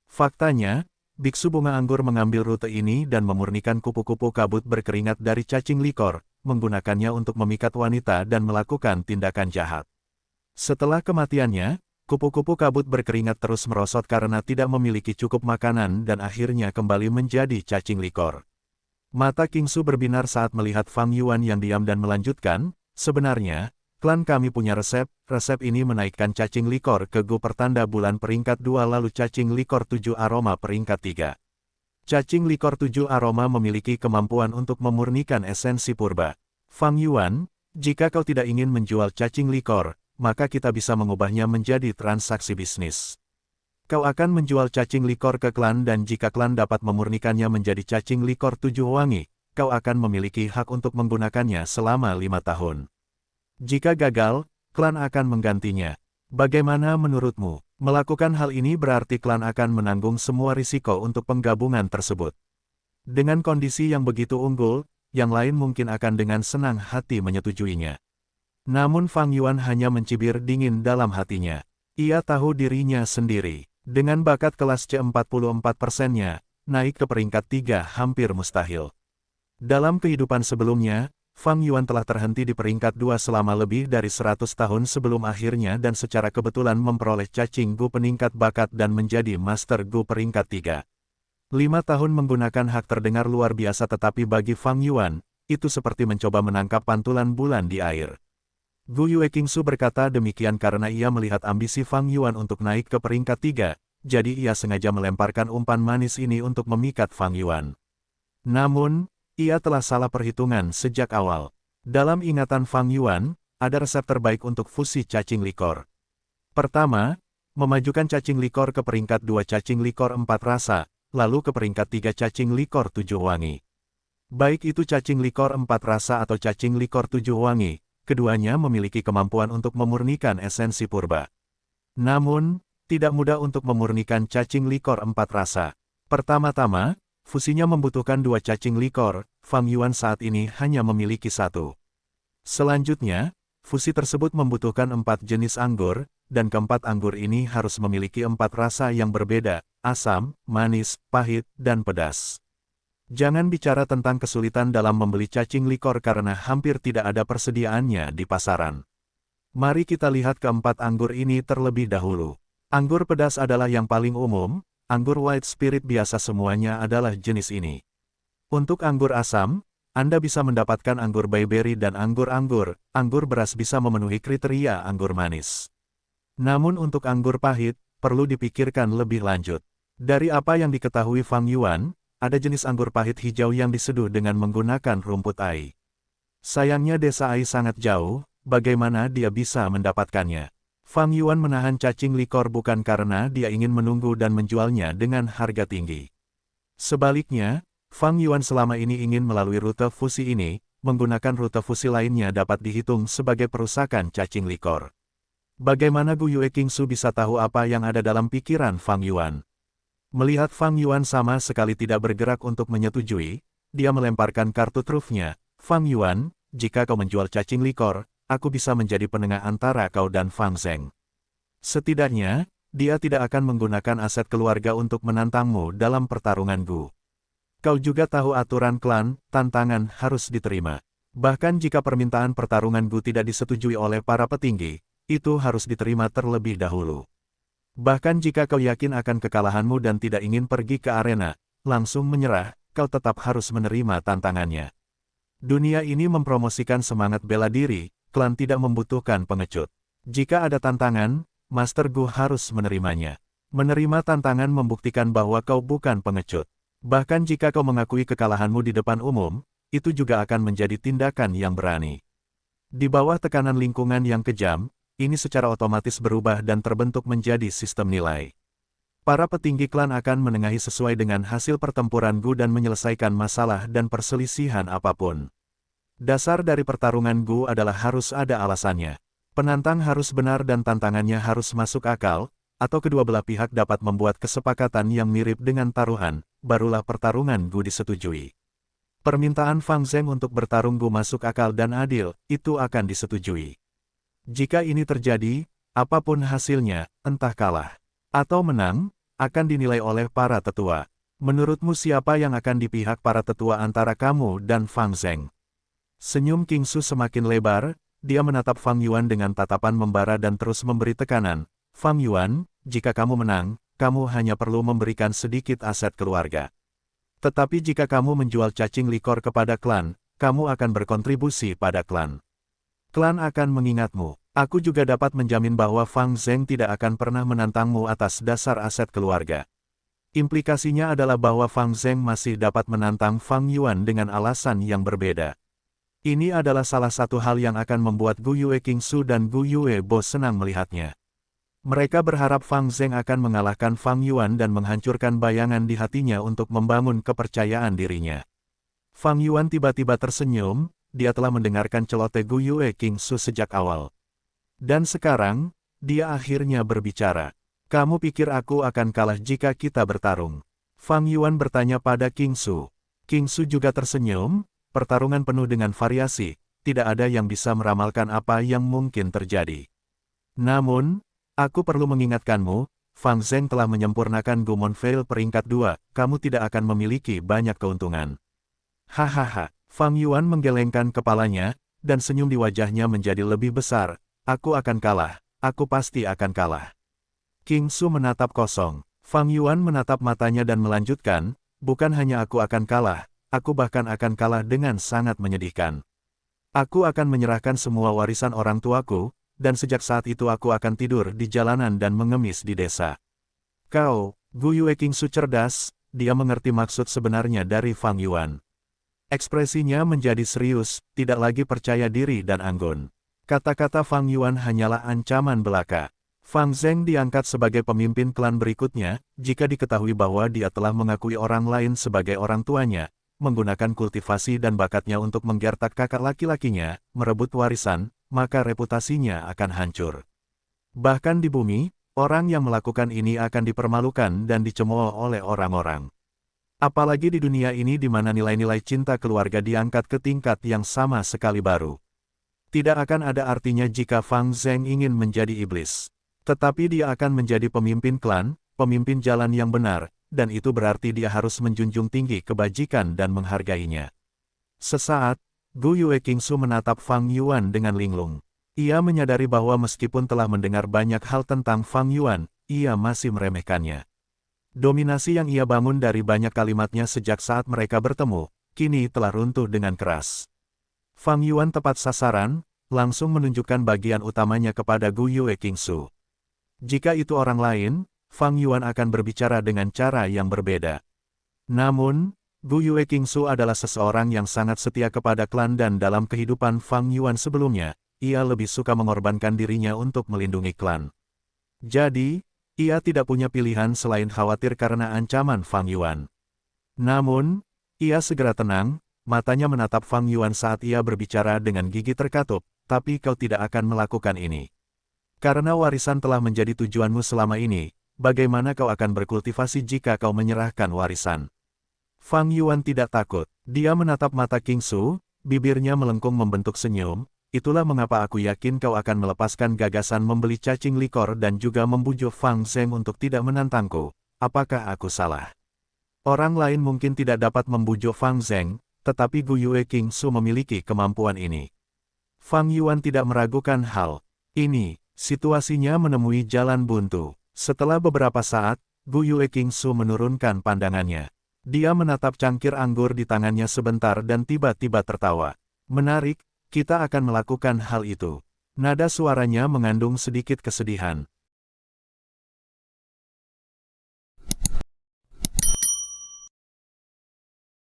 Faktanya, Biksu Bunga Anggur mengambil rute ini dan memurnikan kupu-kupu kabut berkeringat dari cacing likor, menggunakannya untuk memikat wanita dan melakukan tindakan jahat. Setelah kematiannya, kupu-kupu kabut berkeringat terus merosot karena tidak memiliki cukup makanan dan akhirnya kembali menjadi cacing likor. Mata Qingsu berbinar saat melihat Fang Yuan yang diam dan melanjutkan, "Sebenarnya, klan kami punya resep ini menaikkan cacing likor ke Gu pertanda bulan peringkat 2 lalu cacing likor 7 aroma peringkat 3. Cacing likor 7 aroma memiliki kemampuan untuk memurnikan esensi purba. Fang Yuan, jika kau tidak ingin menjual cacing likor, maka kita bisa mengubahnya menjadi transaksi bisnis. Kau akan menjual cacing likor ke klan dan jika klan dapat memurnikannya menjadi cacing likor 7 wangi, kau akan memiliki hak untuk menggunakannya selama 5 tahun. Jika gagal, klan akan menggantinya. Bagaimana menurutmu? Melakukan hal ini berarti klan akan menanggung semua risiko untuk penggabungan tersebut. Dengan kondisi yang begitu unggul, yang lain mungkin akan dengan senang hati menyetujuinya. Namun Fang Yuan hanya mencibir dingin dalam hatinya. Ia tahu dirinya sendiri. Dengan bakat kelas C44%-nya, naik ke peringkat 3 hampir mustahil. Dalam kehidupan sebelumnya, Fang Yuan telah terhenti di peringkat 2 selama lebih dari 100 tahun sebelum akhirnya dan secara kebetulan memperoleh cacing Gu peningkat bakat dan menjadi Master Gu peringkat 3. 5 tahun menggunakan hak terdengar luar biasa tetapi bagi Fang Yuan, itu seperti mencoba menangkap pantulan bulan di air. Gu Yue Qingsu berkata demikian karena ia melihat ambisi Fang Yuan untuk naik ke peringkat 3, jadi ia sengaja melemparkan umpan manis ini untuk memikat Fang Yuan. Namun, ia telah salah perhitungan sejak awal. Dalam ingatan Fang Yuan, ada resep terbaik untuk fusi cacing likor. Pertama, memajukan cacing likor ke peringkat 2 cacing likor 4 rasa, lalu ke peringkat 3 cacing likor 7 wangi. Baik itu cacing likor 4 rasa atau cacing likor 7 wangi, keduanya memiliki kemampuan untuk memurnikan esensi purba. Namun, tidak mudah untuk memurnikan cacing likor 4 rasa. Pertama-tama, fusinya membutuhkan 2 cacing likor, Fang Yuan saat ini hanya memiliki 1. Selanjutnya, fusi tersebut membutuhkan 4 jenis anggur, dan keempat anggur ini harus memiliki 4 rasa yang berbeda, asam, manis, pahit, dan pedas. Jangan bicara tentang kesulitan dalam membeli cacing likor karena hampir tidak ada persediaannya di pasaran. Mari kita lihat keempat anggur ini terlebih dahulu. Anggur pedas adalah yang paling umum. Anggur white spirit biasa semuanya adalah jenis ini. Untuk anggur asam, Anda bisa mendapatkan anggur bayberry dan anggur beras bisa memenuhi kriteria anggur manis. Namun untuk anggur pahit, perlu dipikirkan lebih lanjut. Dari apa yang diketahui Fang Yuan, ada jenis anggur pahit hijau yang diseduh dengan menggunakan rumput ai. Sayangnya desa ai sangat jauh, bagaimana dia bisa mendapatkannya? Fang Yuan menahan cacing likor bukan karena dia ingin menunggu dan menjualnya dengan harga tinggi. Sebaliknya, Fang Yuan selama ini ingin melalui rute fusi ini, menggunakan rute fusi lainnya dapat dihitung sebagai perusakan cacing likor. Bagaimana Gu Yue Qingsu bisa tahu apa yang ada dalam pikiran Fang Yuan? Melihat Fang Yuan sama sekali tidak bergerak untuk menyetujui, dia melemparkan kartu trufnya. Fang Yuan, jika kau menjual cacing likor, aku bisa menjadi penengah antara kau dan Fang Zheng. Setidaknya, dia tidak akan menggunakan aset keluarga untuk menantangmu dalam pertarungan Gu. Kau juga tahu aturan klan, tantangan harus diterima. Bahkan jika permintaan pertarungan Gu tidak disetujui oleh para petinggi, itu harus diterima terlebih dahulu. Bahkan jika kau yakin akan kekalahanmu dan tidak ingin pergi ke arena, langsung menyerah, kau tetap harus menerima tantangannya. Dunia ini mempromosikan semangat bela diri, klan tidak membutuhkan pengecut. Jika ada tantangan, Master Gu harus menerimanya. Menerima tantangan membuktikan bahwa kau bukan pengecut. Bahkan jika kau mengakui kekalahanmu di depan umum, itu juga akan menjadi tindakan yang berani. Di bawah tekanan lingkungan yang kejam, ini secara otomatis berubah dan terbentuk menjadi sistem nilai. Para petinggi klan akan menengahi sesuai dengan hasil pertempuran Gu dan menyelesaikan masalah dan perselisihan apapun. Dasar dari pertarungan Gu adalah harus ada alasannya. Penantang harus benar dan tantangannya harus masuk akal, atau kedua belah pihak dapat membuat kesepakatan yang mirip dengan taruhan, barulah pertarungan Gu disetujui. Permintaan Fang Zheng untuk bertarung Gu masuk akal dan adil, itu akan disetujui. Jika ini terjadi, apapun hasilnya, entah kalah atau menang, akan dinilai oleh para tetua. Menurutmu siapa yang akan di pihak para tetua antara kamu dan Fang Zheng? Senyum Qingsu semakin lebar, dia menatap Fang Yuan dengan tatapan membara dan terus memberi tekanan. Fang Yuan, jika kamu menang, kamu hanya perlu memberikan sedikit aset keluarga. Tetapi jika kamu menjual cacing likor kepada klan, kamu akan berkontribusi pada klan. Klan akan mengingatmu. Aku juga dapat menjamin bahwa Fang Zheng tidak akan pernah menantangmu atas dasar aset keluarga. Implikasinya adalah bahwa Fang Zheng masih dapat menantang Fang Yuan dengan alasan yang berbeda. Ini adalah salah satu hal yang akan membuat Gu Yue Qingsu dan Gu Yue Bo senang melihatnya. Mereka berharap Fang Zheng akan mengalahkan Fang Yuan dan menghancurkan bayangan di hatinya untuk membangun kepercayaan dirinya. Fang Yuan tiba-tiba tersenyum, dia telah mendengarkan celoteh Gu Yue Qingsu sejak awal. Dan sekarang, dia akhirnya berbicara. Kamu pikir aku akan kalah jika kita bertarung? Fang Yuan bertanya pada King Su. King Su juga tersenyum, pertarungan penuh dengan variasi, tidak ada yang bisa meramalkan apa yang mungkin terjadi. Namun, aku perlu mengingatkanmu, Fang Zheng telah menyempurnakan Gumon Veil peringkat 2, kamu tidak akan memiliki banyak keuntungan. Hahaha, Fang Yuan menggelengkan kepalanya, dan senyum di wajahnya menjadi lebih besar. Aku akan kalah, aku pasti akan kalah. King Su menatap kosong. Fang Yuan menatap matanya dan melanjutkan, bukan hanya aku akan kalah, aku bahkan akan kalah dengan sangat menyedihkan. Aku akan menyerahkan semua warisan orang tuaku, dan sejak saat itu aku akan tidur di jalanan dan mengemis di desa. Kau, Gu Yue. King Su cerdas, dia mengerti maksud sebenarnya dari Fang Yuan. Ekspresinya menjadi serius, tidak lagi percaya diri dan anggun. Kata-kata Fang Yuan hanyalah ancaman belaka. Fang Zheng diangkat sebagai pemimpin klan berikutnya, jika diketahui bahwa dia telah mengakui orang lain sebagai orang tuanya, menggunakan kultivasi dan bakatnya untuk menggertak kakak laki-lakinya, merebut warisan, maka reputasinya akan hancur. Bahkan di bumi, orang yang melakukan ini akan dipermalukan dan dicemooh oleh orang-orang. Apalagi di dunia ini di mana nilai-nilai cinta keluarga diangkat ke tingkat yang sama sekali baru. Tidak akan ada artinya jika Fang Zheng ingin menjadi iblis. Tetapi dia akan menjadi pemimpin klan, pemimpin jalan yang benar, dan itu berarti dia harus menjunjung tinggi kebajikan dan menghargainya. Sesaat, Gu Yue. King Su menatap Fang Yuan dengan linglung. Ia menyadari bahwa meskipun telah mendengar banyak hal tentang Fang Yuan, ia masih meremehkannya. Dominasi yang ia bangun dari banyak kalimatnya sejak saat mereka bertemu, kini telah runtuh dengan keras. Fang Yuan tepat sasaran, langsung menunjukkan bagian utamanya kepada Gu Yue. King Su. Jika itu orang lain, Fang Yuan akan berbicara dengan cara yang berbeda. Namun, Gu Yue. King Su adalah seseorang yang sangat setia kepada klan dan dalam kehidupan Fang Yuan sebelumnya, ia lebih suka mengorbankan dirinya untuk melindungi klan. Jadi, ia tidak punya pilihan selain khawatir karena ancaman Fang Yuan. Namun, ia segera tenang, matanya menatap Fang Yuan saat ia berbicara dengan gigi terkatup, tapi kau tidak akan melakukan ini. Karena warisan telah menjadi tujuanmu selama ini, bagaimana kau akan berkultivasi jika kau menyerahkan warisan? Fang Yuan tidak takut. Dia menatap mata King Su, bibirnya melengkung membentuk senyum. Itulah mengapa aku yakin kau akan melepaskan gagasan membeli cacing likor dan juga membujuk Fang Zheng untuk tidak menantangku. Apakah aku salah? Orang lain mungkin tidak dapat membujuk Fang Zheng, tetapi Gu Yue. King Su memiliki kemampuan ini. Fang Yuan tidak meragukan hal ini. Situasinya menemui jalan buntu. Setelah beberapa saat, Gu Yue. King Su menurunkan pandangannya. Dia menatap cangkir anggur di tangannya sebentar dan tiba-tiba tertawa. Menarik, kita akan melakukan hal itu. Nada suaranya mengandung sedikit kesedihan.